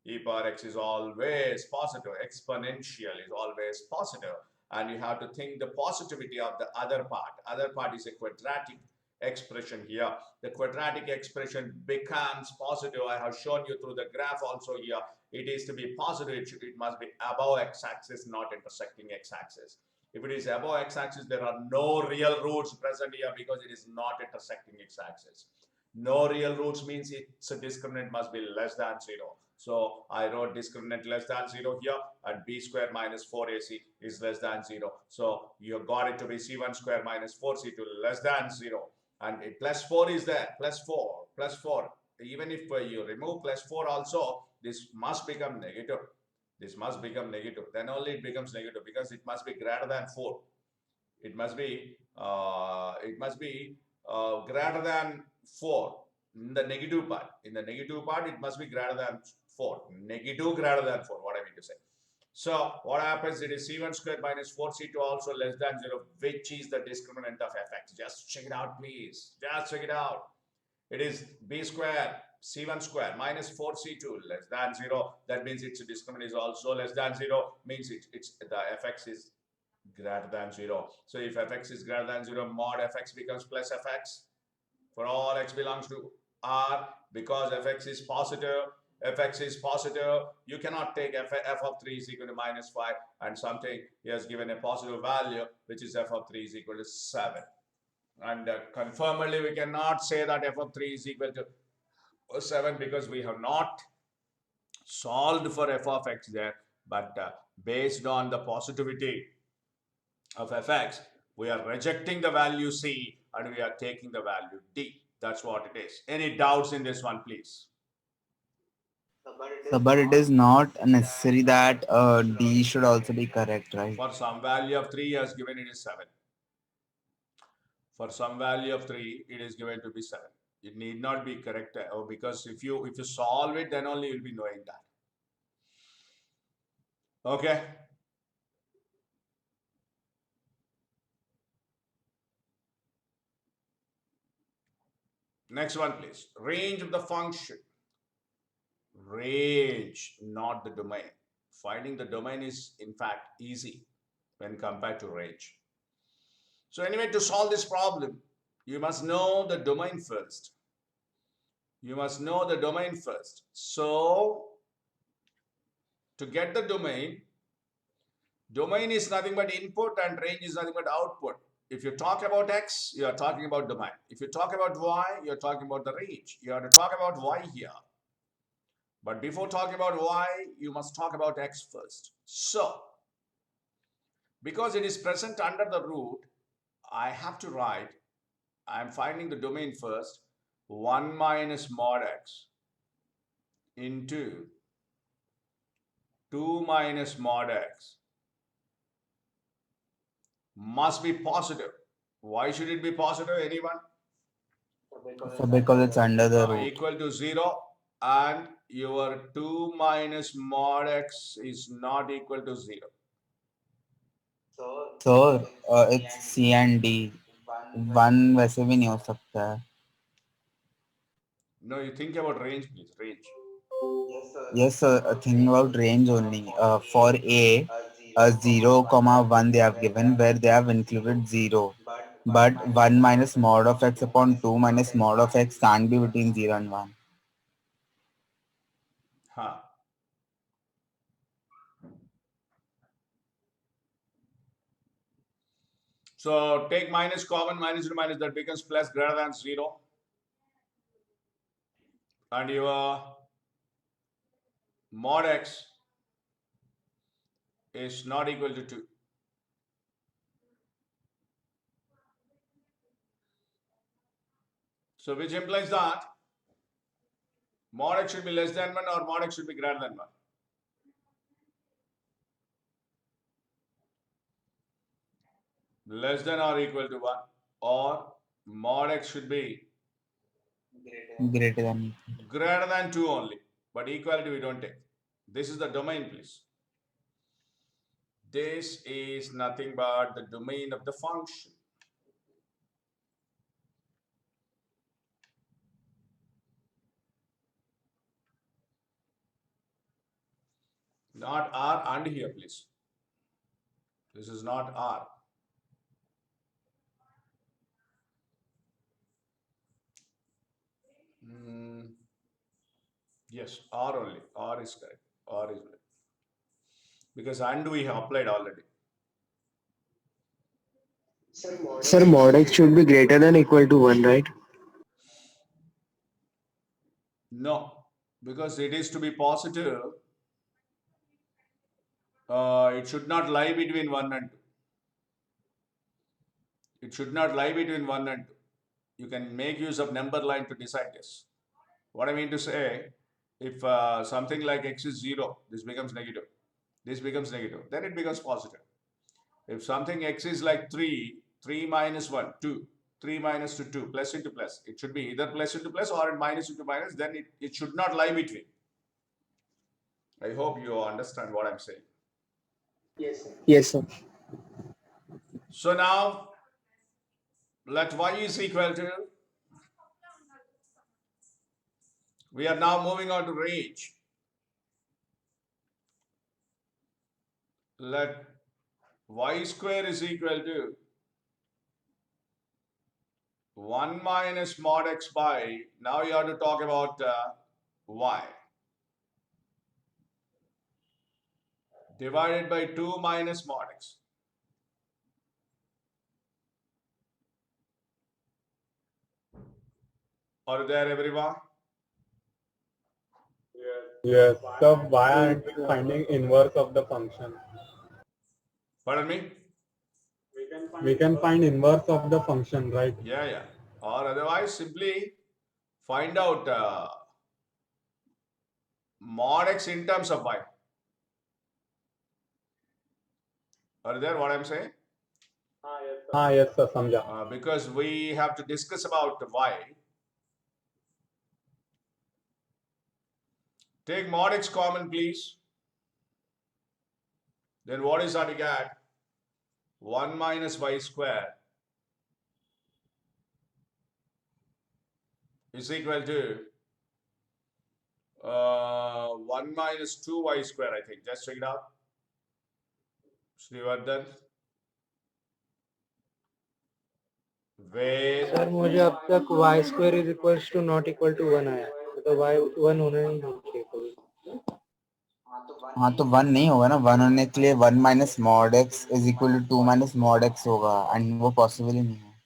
E power x is always positive. Exponential is always positive, and you have to think the positivity of the other part. Other part is a quadratic expression here. The quadratic expression becomes positive. I have shown you through the graph also here. It is to be positive. It must be above x-axis, not intersecting x-axis. If it is above x-axis, there are no real roots present here because it is not intersecting x-axis. No real roots means its discriminant must be less than 0. So I wrote discriminant less than 0 here, and b square minus 4ac is less than 0. So you got it to be c1 square minus 4c2 less than 0. And plus 4 is there, plus 4. Even if you remove plus 4 also, this must become negative. This must become negative. Then only it becomes negative because it must be greater than 4. It must be greater than 4 in the negative part. In the negative part, it must be greater than 4. Negative greater than 4, what I mean to say. So what happens? It is c1 square minus 4c2 also less than 0, which is the discriminant of fx. Just check it out, please. Just check it out. It is b square c1 square minus 4c2 less than 0. That means its discriminant is also less than 0. Means it's the fx is greater than 0. So if fx is greater than 0, mod fx becomes plus fx for all x belongs to R. Because fx is positive, you cannot take f of 3 is equal to minus 5 and something he has given a positive value, which is f of 3 is equal to 7. And confirmedly, we cannot say that f of 3 is equal to 7 because we have not solved for f of x there. But based on the positivity of fx, we are rejecting the value c and we are taking the value d. That's what it is. Any doubts in this one, please? So, but it is not necessary that D should also be correct, right? For some value of 3, he has given it is 7. For some value of 3, it is given to be 7. It need not be correct because if you solve it, then only you'll be knowing that. Okay. Next one, please. Range of the function. Range, not the domain. Finding the domain is in fact easy when compared to range. So anyway, to solve this problem, you must know the domain first. You must know the domain first. So to get the domain is nothing but input and range is nothing but output. If you talk about x, you are talking about domain. If you talk about y, you are talking about the range. You have to talk about y here. But before talking about y, you must talk about x first. So, because it is present under the root, I have to write, I am finding the domain first, 1 minus mod x into 2 minus mod x must be positive. Why should it be positive? Anyone? So, because it's under the root. Equal to 0 and your 2 minus mod x is not equal to 0. So, it's C and D. One वैसे भी नहीं हो सकता है. No, you think about range, please. Range. Yes, sir. A thing about range only. For a 0, comma 1 they have given where they have included 0. But 1 minus mod of x upon 2 minus mod of x can't be between 0 and 1. Huh. So take minus common, minus to minus, that becomes plus greater than 0. And your mod x is not equal to 2. So which implies that mod x should be less than 1 or mod x should be greater than 1. Less than or equal to 1, or mod x should be Greater than. greater than 2 only, but equality we don't take. This is the domain, please. This is nothing but the domain of the function. Not R and here, please. This is not R. Yes, R only. R is correct. R is right. Because and we have applied already. Sir, mod x should be greater than equal to 1, right? No, because it is to be positive. It should not lie between 1 and 2. It should not lie between 1 and 2. You can make use of number line to decide this. What I mean to say, if something like x is 0, this becomes negative. This becomes negative. Then it becomes positive. If something x is like 3, 3 minus 1, 2. 3 minus 2, 2. Plus into plus. It should be either plus into plus or minus into minus. Then it should not lie between. I hope you understand what I'm saying. Yes, sir. So now, let y is equal to, we are now moving on to range. Let y square is equal to 1 minus mod x by, now you have to talk about y, divided by 2 minus mod x. Are you there, everyone? Yes. So why aren't we finding inverse of the function? Pardon me? We can find inverse of the function, right? Yeah. Or otherwise, simply find out mod x in terms of y. Are you there, what I'm saying? Yes, sir. समझा. Because we have to discuss about y. Take mod x common, please. Then what is our get? 1 minus y square is equal to 1 minus 2y square, I think. Just check it out. Srivardhan. Where? Sir मुझे अब तक y square is equals to not equal to 1 आया, तो y 1 होना नहीं चाहिए कभी. हाँ तो 1 नहीं होगा ना. 1 होने के लिए 1 minus mod X is equal to 2 minus mod X होगा एंड वो पॉसिबल ही नहीं है.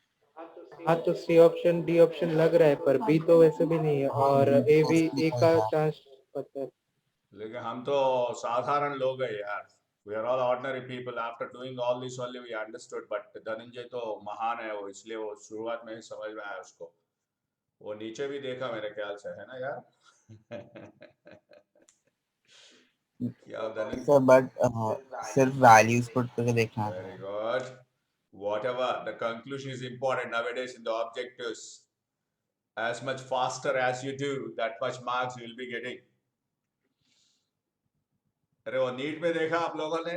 हाँ तो सी ऑप्शन डी ऑप्शन लग रहा है, पर बी तो वैसे भी नहीं है, और ए भी ए का चांस पता है. लेकिन हम तो साधारण लोग हैं यार. We are all ordinary people. After doing all this only we understood. But Dhananjay तो महान है वो, इसलिए वो शुरुआत में ही समझ में आया उसको. वो नीचे भी देखा मेरे ख्याल से, है ना यार? क्या धनंजय? सर बट सिर्फ वैल्यूज पुट करके देखना था. Very good. Whatever, the conclusion is important nowadays in the objectives. As much faster as you do, that much marks you will be getting. अरे वो नीट में देखा आप लोगों ने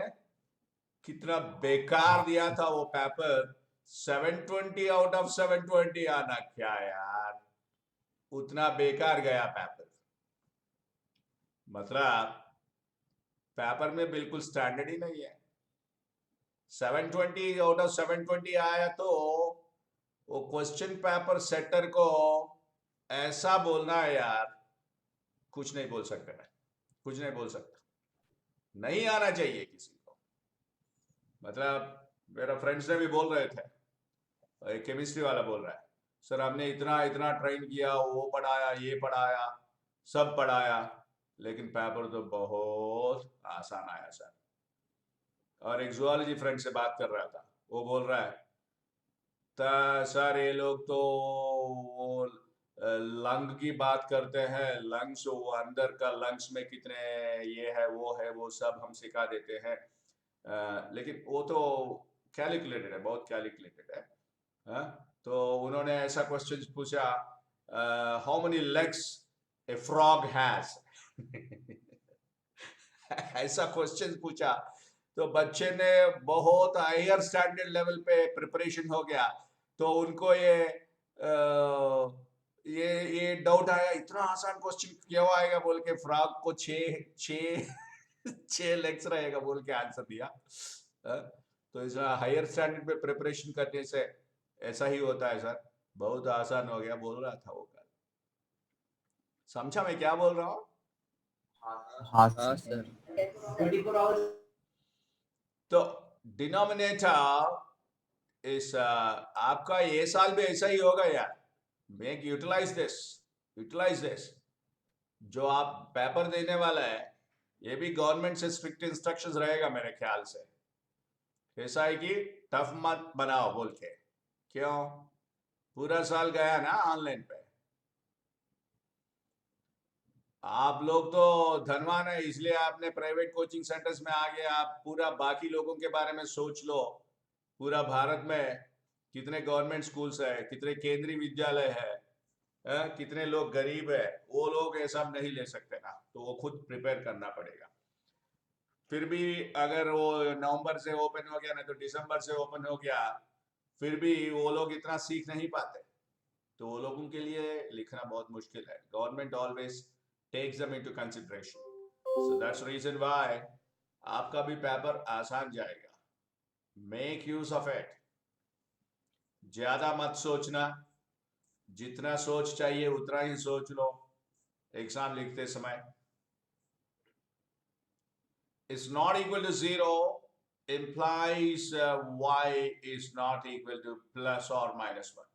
कितना बेकार दिया था वो पेपर. 720 आउट ऑफ 720 आना, क्या यार, उतना बेकार गया पेपर. मतलब पेपर में बिल्कुल स्टैंडर्ड ही नहीं है. 720 आउट ऑफ 720 आया तो वो क्वेश्चन पेपर सेटर को ऐसा बोलना है यार, कुछ नहीं बोल सकते. मैं कुछ नहीं बोल सकता. नहीं आना चाहिए किसी को. मतलब मेरा फ्रेंड्स ने भी बोल रहे थे, एक केमिस्ट्री वाला बोल रहा है, सर हमने इतना इतना ट्रेन किया, वो पढ़ाया, ये पढ़ाया, सब पढ़ाया, लेकिन पेपर तो बहुत आसान आया सर. और एक जूलॉजी फ्रेंड से बात कर रहा था, वो बोल रहा है सर ये लोग तो लंग की बात करते हैं, लंग्स, वो अंदर का लंग्स में कितने ये है वो सब हम सिखा देते हैं. लेकिन वो तो कैलकुलेटेड है, बहुत कैलकुलेटेड है. तो उन्होंने ऐसा क्वेश्चन पूछा, how many legs A frog has. ऐसा क्वेश्चन पूछा तो बच्चे ने बहुत हायर स्टैंडर्ड लेवल पे प्रिपरेशन हो गया, तो उनको ये डाउट आया, इतना आसान क्वेश्चन क्यों आएगा बोल के, फ्रॉग को 6 लेग्स रहेगा बोल के आंसर दिया. तो इस हायर स्टैंडर्ड पे प्रिपरेशन करने से ऐसा ही होता है सर, बहुत आसान हो गया बोल रहा था वो कल. समझा मैं क्या बोल रहा हूँ? हाँ सर. तो डिनोमिनेटर इस आपका ये साल भी ऐसा ही होगा यार. Make utilize this. जो आप पेपर देने वाला है, ये भी गवर्नमेंट से स्ट्रिक्ट इंस्ट्रक्शंस रहेगा मेरे ख्याल से. ऐसा है कि टफ मत बनाओ बोल के. क्यों? पूरा साल गया ना ऑनलाइन पे. आप लोग तो धनवान है, इसलिए आपने प्राइवेट कोचिंग सेंटर्स में आ गए। आप पूरा बाकी लोगों के बारे में सोच लो। पूरा भारत में कितने गवर्नमेंट स्कूल्स है, कितने केंद्रीय विद्यालय है, कितने लोग गरीब है। वो लोग ये सब नहीं ले सकते ना, तो वो खुद प्रिपेयर करना पड़ेगा। फिर भी अगर वो नवंबर से ओपन हो गया, नहीं तो दिसंबर से ओपन हो गया, फिर भी वो लोग इतना सीख नहीं पाते। तो वो लोगों के लिए लिखना बहुत मुश्किल है। Government always takes them into consideration, so that's reason why आपका भी पेपर आसान जाएगा। Make use of it. ज्यादा मत सोचना, जितना सोच चाहिए उतना ही सोच लो एग्जाम लिखते समय। Is not equal to 0 implies y is not equal to plus or minus 1।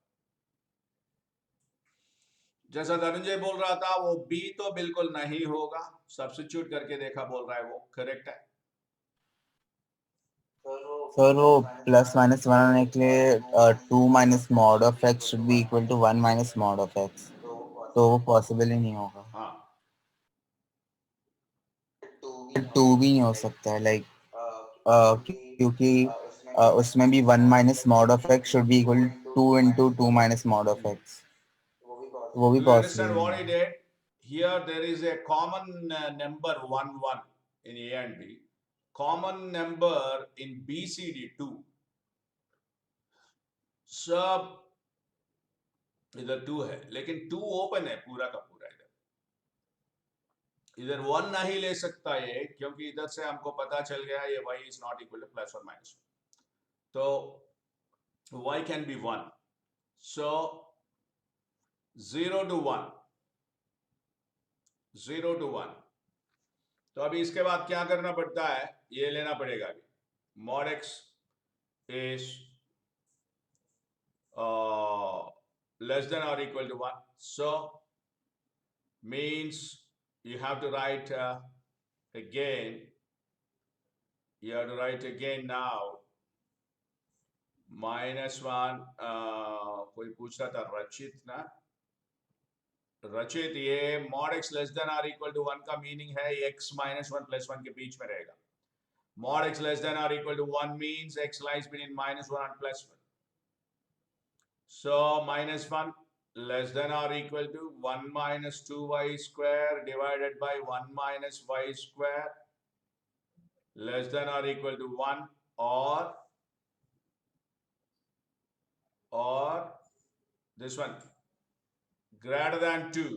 जैसा धनंजय बोल रहा था, वो b तो बिल्कुल नहीं होगा। सब्स्टिट्यूट करके देखा, बोल रहा है वो करेक्ट है। सर वो प्लस माइनस वन होने के लिए 2 minus mod of X should be equal to 1 minus mod of X, तो वो पॉसिबल ही नहीं होगा। हाँ, 2 भी नहीं हो सकता है, लाइक क्योंकि उसमें भी 1 minus mod of X should be equal 2 into 2 minus mod of x, वो भी do you पॉसिबल understand नहीं what he है। did? Here there is a common number 1 1 in a and b, common number in bcd 2। सब इधर 2 है, लेकिन 2 open है पूरा का पूरा। इधर 1 नहीं ले सकता ये, क्योंकि इधर से हमको पता चल गया ये y is not equal two plus और माइनस। तो y can be 1, so 0 to 1, 0 to 1। तो अभी इसके बाद क्या करना पड़ता है, ये लेना पड़ेगा अभी। mod x is less than or equal to 1, so means you have to write again, you have to write again now -1। कोई पूछ रहा था, रचित ना, रचित, ये mod x less than or equal to 1 का मीनिंग है x -1 + 1 के बीच में रहेगा। mod x less than or equal to 1 means x lies between -1 and +1। So -1 less than or equal to 1 - 2y² divided by 1 - y² less than or equal to 1, or this one greater than 2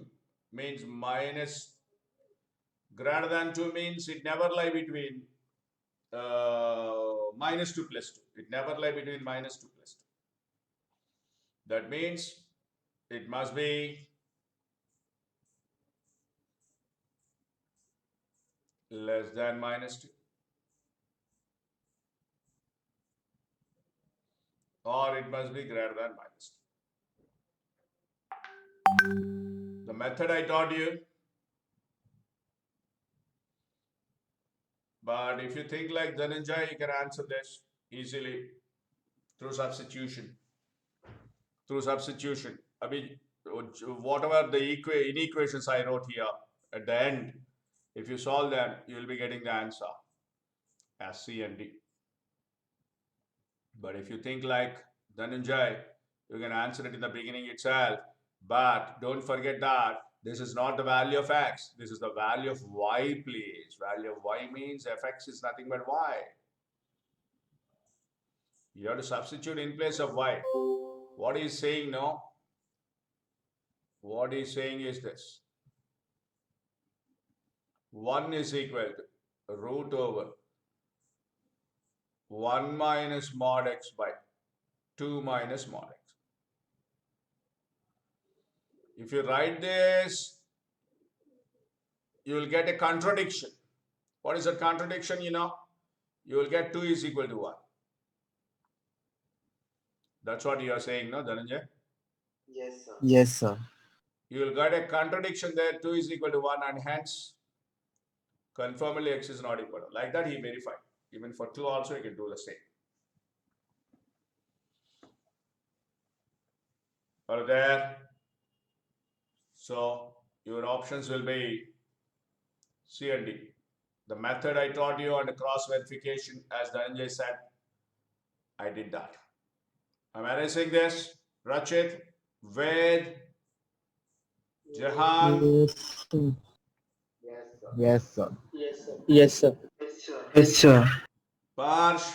means minus, greater than 2 means it never lie between -2 + 2. It never lie between -2 + 2. That means it must be less than -2, or it must be greater than -2. The method I taught you, but if you think like Dhananjay, you can answer this easily through substitution. Through substitution. Abhi, whatever the inequations I wrote here at the end, if you solve them, you will be getting the answer as C and D. But if you think like Dhananjay, you can answer it in the beginning itself. But don't forget that this is not the value of x. This is the value of y, please. Value of y means fx is nothing but y. You have to substitute in place of y. What he's saying, no? What he's saying is this. 1 is equal to root over 1 minus mod x by 2 minus mod x. If you write this, you will get a contradiction. What is a contradiction? You know, you will get 2 is equal to 1. That's what you are saying, no, Dhananjay? Yes, sir. You will get a contradiction there, 2 is equal to 1, and hence conformally x is not equal to. Like that he verified. Even for 2 also you can do the same. Are there? So your options will be C and D. The method I taught you on the cross verification, as Dhananjay said, I did that. I'm erasing this. Rachit, Ved, Jahan, Yes, sir. Yes, sir. Yes, sir. Parsh,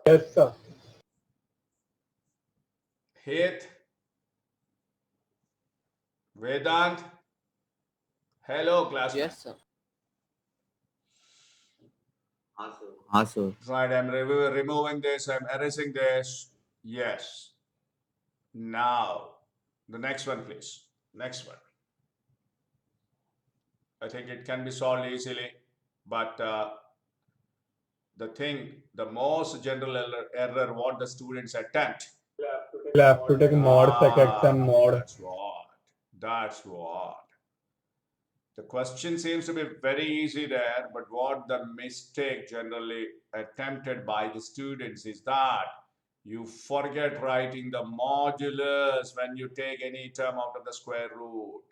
Yes, sir. Hit, Vedant. Hello, classmate. Yes, sir. Sir. Right, I'm removing this, I'm erasing this. Yes. Now, the next one, please. Next one. I think it can be solved easily, but the most general error what the students attempt. We'll have to take mod sec x and mod. That's what. The question seems to be very easy there, but what the mistake generally attempted by the students is that you forget writing the modulus when you take any term out of the square root.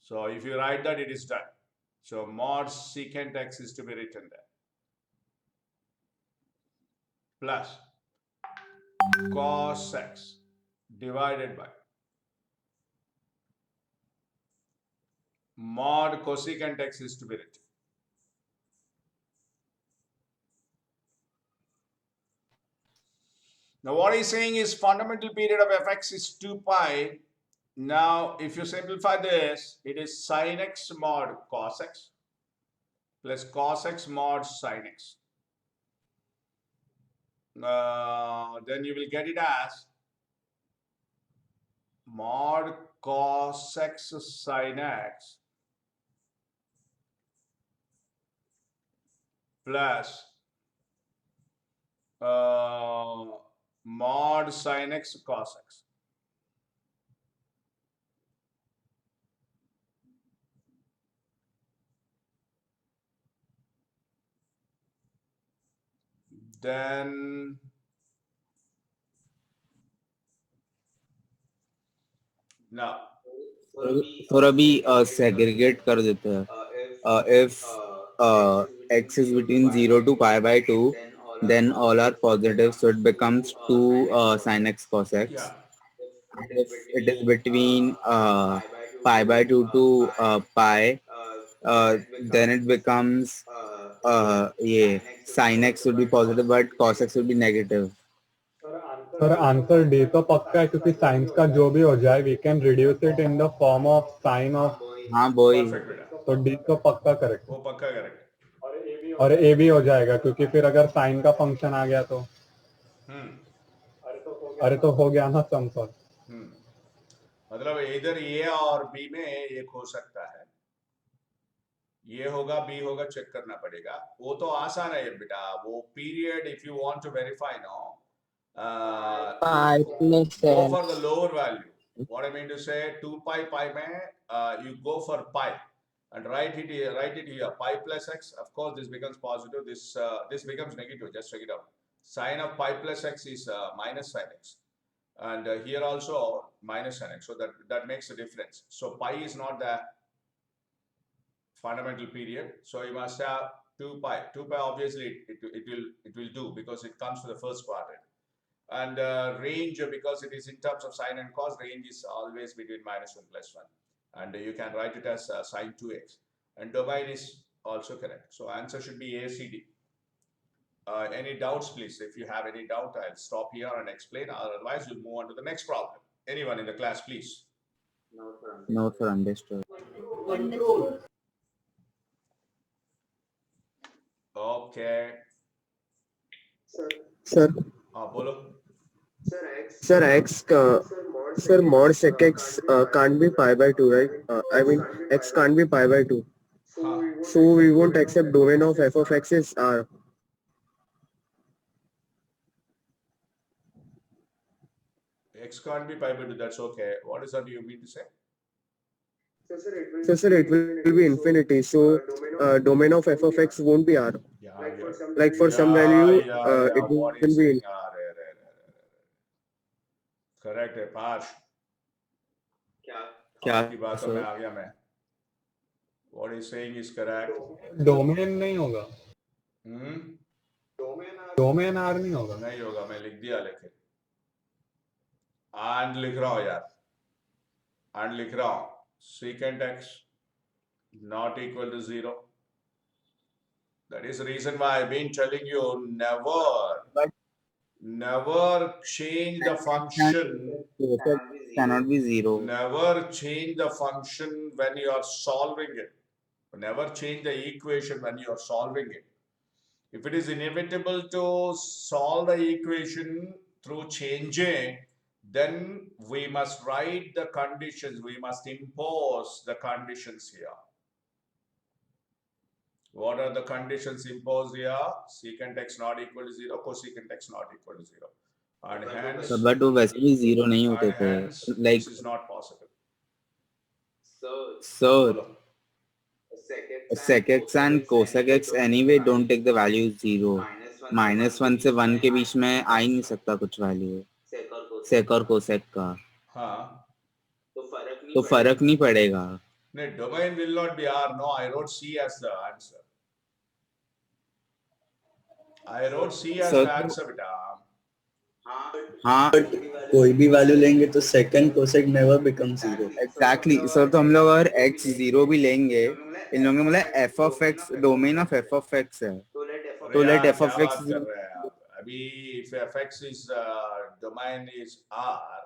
So if you write that, it is done. So mod secant x is to be written there. Plus cos x divided by mod cosecant x is to be written. Now what he's saying is fundamental period of fx is 2 pi. Now if you simplify this, it is sin x mod cos x plus cos x mod sin x. Then you will get it as mod cos x sin x plus mod sin x cos x. Then now sir अभी segregate कर देते हैं. If x is between 0 to pi by 2, then all are positive, so it becomes 2 sin x cos x. yeah, If it is between pi by 2 to pi, then it becomes yeah, sin x would be positive, but cos x would be negative. Sir answer D तो पक्का है क्योंकि science का जो भी हो जाए we can reduce it in the form of sine of. हाँ बोई. perfect बेटा, तो डी तो पक्का करेक्ट वो पक्का करेक्ट. और ए भी हो जाएगा क्योंकि फिर अगर साइन का फंक्शन आ गया तो अरे तो हो गया ना सम सॉल्व. मतलब इधर ए और बी में एक हो सकता है, ये होगा बी होगा, चेक करना पड़ेगा. वो तो आसान है बेटा. वो period if you want to verify no pi plus go x. for the lower value. What I mean to say, 2 pi में you go for pi and write it here, pi plus x. Of course this becomes positive, this becomes negative. Just check it out. Sin of pi plus x is minus sin x, and here also minus sin x, so that makes a difference. So pi is not the fundamental period, so you must have 2 pi. 2 pi obviously it will do because it comes to the first quadrant. And range, because it is in terms of sine and cos, range is always between -1 plus 1, and you can write it as sine 2x, and domain is also correct. So answer should be ACD. Any doubts, please? If you have any doubt, I'll stop here and explain. Otherwise, we'll move on to the next problem. Anyone in the class, please? No sir, understood. Understood. Okay. Sir, Bolo. sir, sir, mod sec x can't be pi by 2, right? I mean, x can't be pi by 2. So we won't accept domain of f of x is R. X can't be pi by 2, that's okay. What is that you mean to say? So sir, it will be infinity. So domain of f of x won't be R. Yeah, Like for some value, it will what is be. saying? Correct है पाश. क्या आपकी बातों में आ गया मैं. What he's saying is correct. Domain नहीं होगा, डोमेन आर नहीं होगा. नहीं होगा, मैं लिख दिया लेकिन. And लिख रहा हूँ यार. And लिख रहा हूँ. Secant x not equal to 0. That is the reason why I've been telling you never change the function. Cannot be 0. Never change the function when you are solving it. Never change the equation when you are solving it. If it is inevitable to solve the equation through changing, then we must write the conditions. We must impose the conditions here. What are the conditions imposed here? Secant x not equal to 0, cosecant x not equal to 0. And hence, But वो वैसे भी 0 नहीं होते and थे. hence Like, this is not possible. sir, बोलो. sec x and cosec x anyway don't take the value 0. -1 से 1 के बीच में आ ही नहीं सकता कुछ वैल्यू sec और cosec का. हाँ. तो फर्क नहीं पड़ेगा. No, domain will not be R. No, I wrote C as the answer. I wrote C as the answer, beta. हाँ, कोई भी वैल्यू लेंगे तो second cosec never become 0. exactly. So तो हम लोग अगर x 0 भी लेंगे, इन लोगों ने बोला f of x domain of f of x है. तो let f of x. कर रहे हैं आप? अभी if fx is domain is R,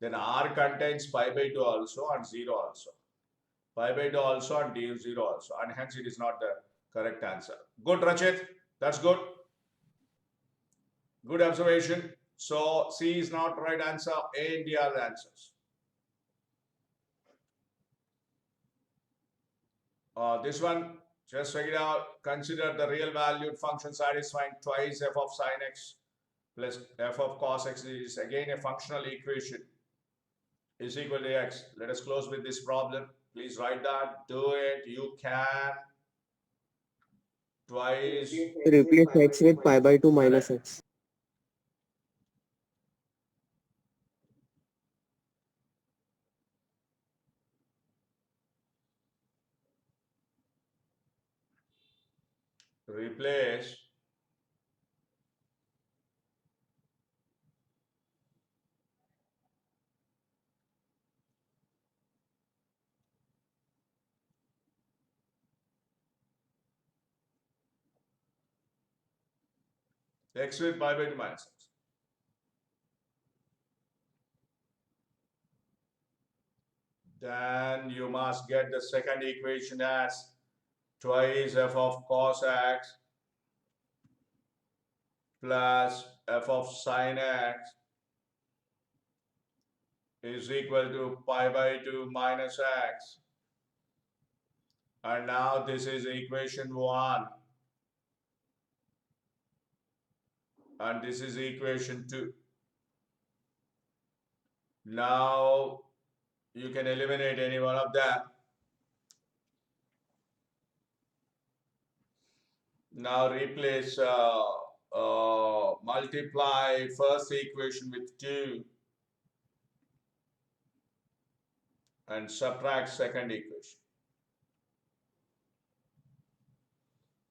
then R contains pi by 2 also and 0 also. Pi by 2 also and d 0 also, and hence it is not the correct answer. Good, Rachit. That's good. Good observation. So C is not right answer. A and D are the answers. This one, just figure it out. Consider the real valued function satisfying twice f of sine x plus f of cos x is again a functional equation is equal to x. Let us close with this problem. Please write that. Do it. You can. Twice. Replace x with pi by 2 minus x. Replace x with pi by 2 minus x. Then you must get the second equation as twice f of cos x plus f of sine x is equal to pi by 2 minus x. And now this is equation 1. And this is equation 2. Now you can eliminate any one of them. Now replace, multiply first equation with 2 and subtract second equation.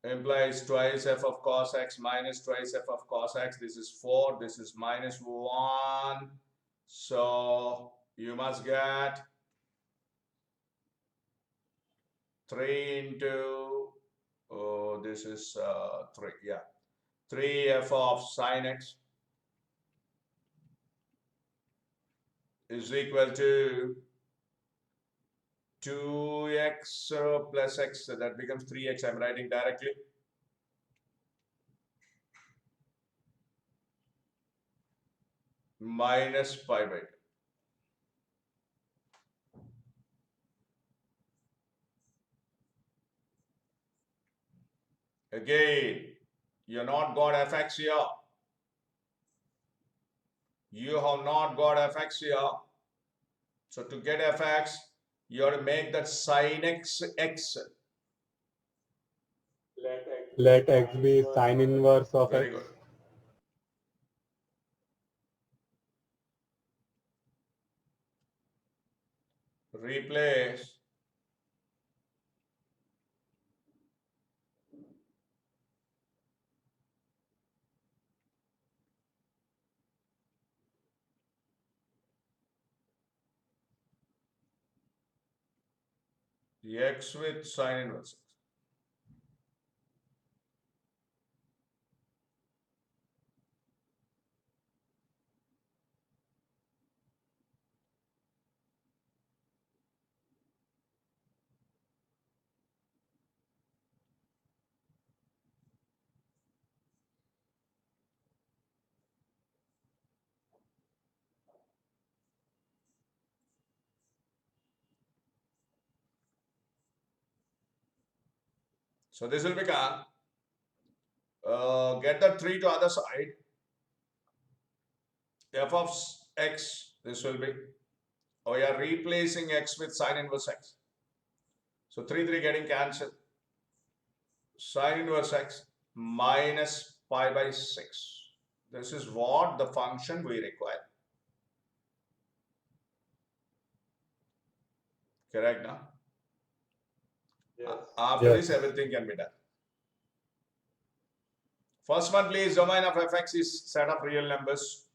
Implies twice f of cos x minus twice f of cos x. This is 4, this is minus 1. So you must get 3 into, oh, this is 3, yeah. 3 f of sine x is equal to 2x plus x, so that becomes 3x. I'm writing directly. Minus pi by 2. Again, you're not got fx here. You have not got fx here. So to get fx, you have to make that sin x x. Let x be sine inverse of Very x. good. Replace x with sine inverse x. So this will become, get the 3 to other side, f of x, this will be, we are replacing x with sine inverse x. So 3 getting cancelled. Sine inverse x minus pi by 6. This is what the function we require. Correct now? Yes. After this, everything can be done. First one, please. Domain of fx is set of real numbers.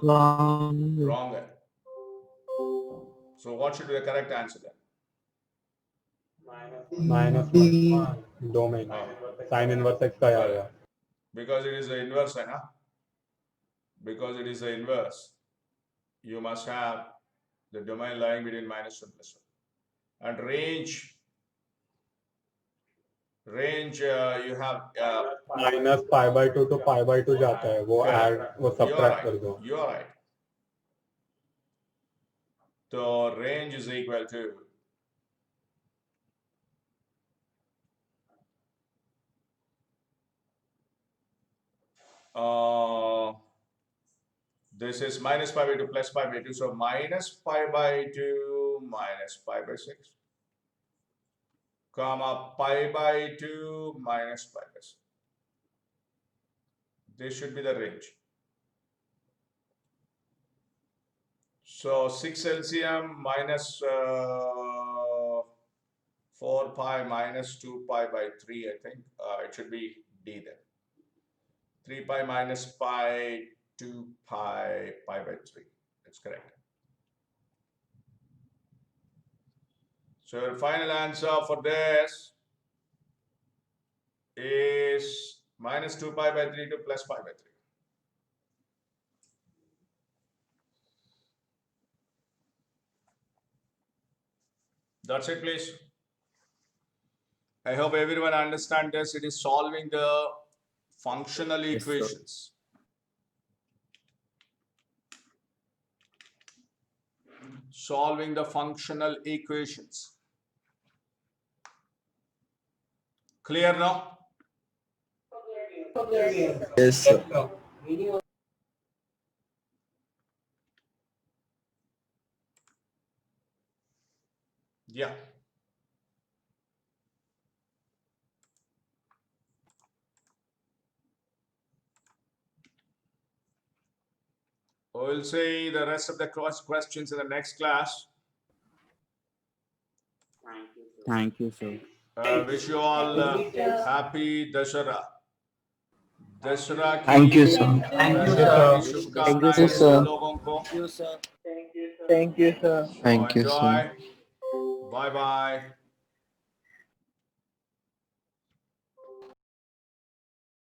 Wrong. Wrong. So what should be the correct answer then? -1 domain. Sin inverse x का आएगा. Because it is the inverse, है ना? Because it is the inverse, you must have the domain lying between -1 and +1. And range you have -pi/2 to pi/2 जाता है. वो add, वो subtract कर दो. You are right. So range is equal to this is -pi/2 plus pi/2. So -pi/2 minus pi/6, comma pi/2 minus pi/6. This should be the range. So 6 LCM minus 4 pi minus 2 pi by 3, I think. It should be D then. 3 pi minus pi, 2 pi, pi by 3. That's correct. So your final answer for this is -2 pi by 3 to plus pi by 3. That's it, please. I hope everyone understands this. It is solving the functional equations. Solving the functional equations. Clear now? Yes, sir. Yeah. We'll see the rest of the questions in the next class. Thank you, sir. Wish you all happy Dashara. Dashara की Thank you, sir. शुभकामनाएं सब लोगों को. Thank you, sir. Thank you, sir. Enjoy. Bye bye.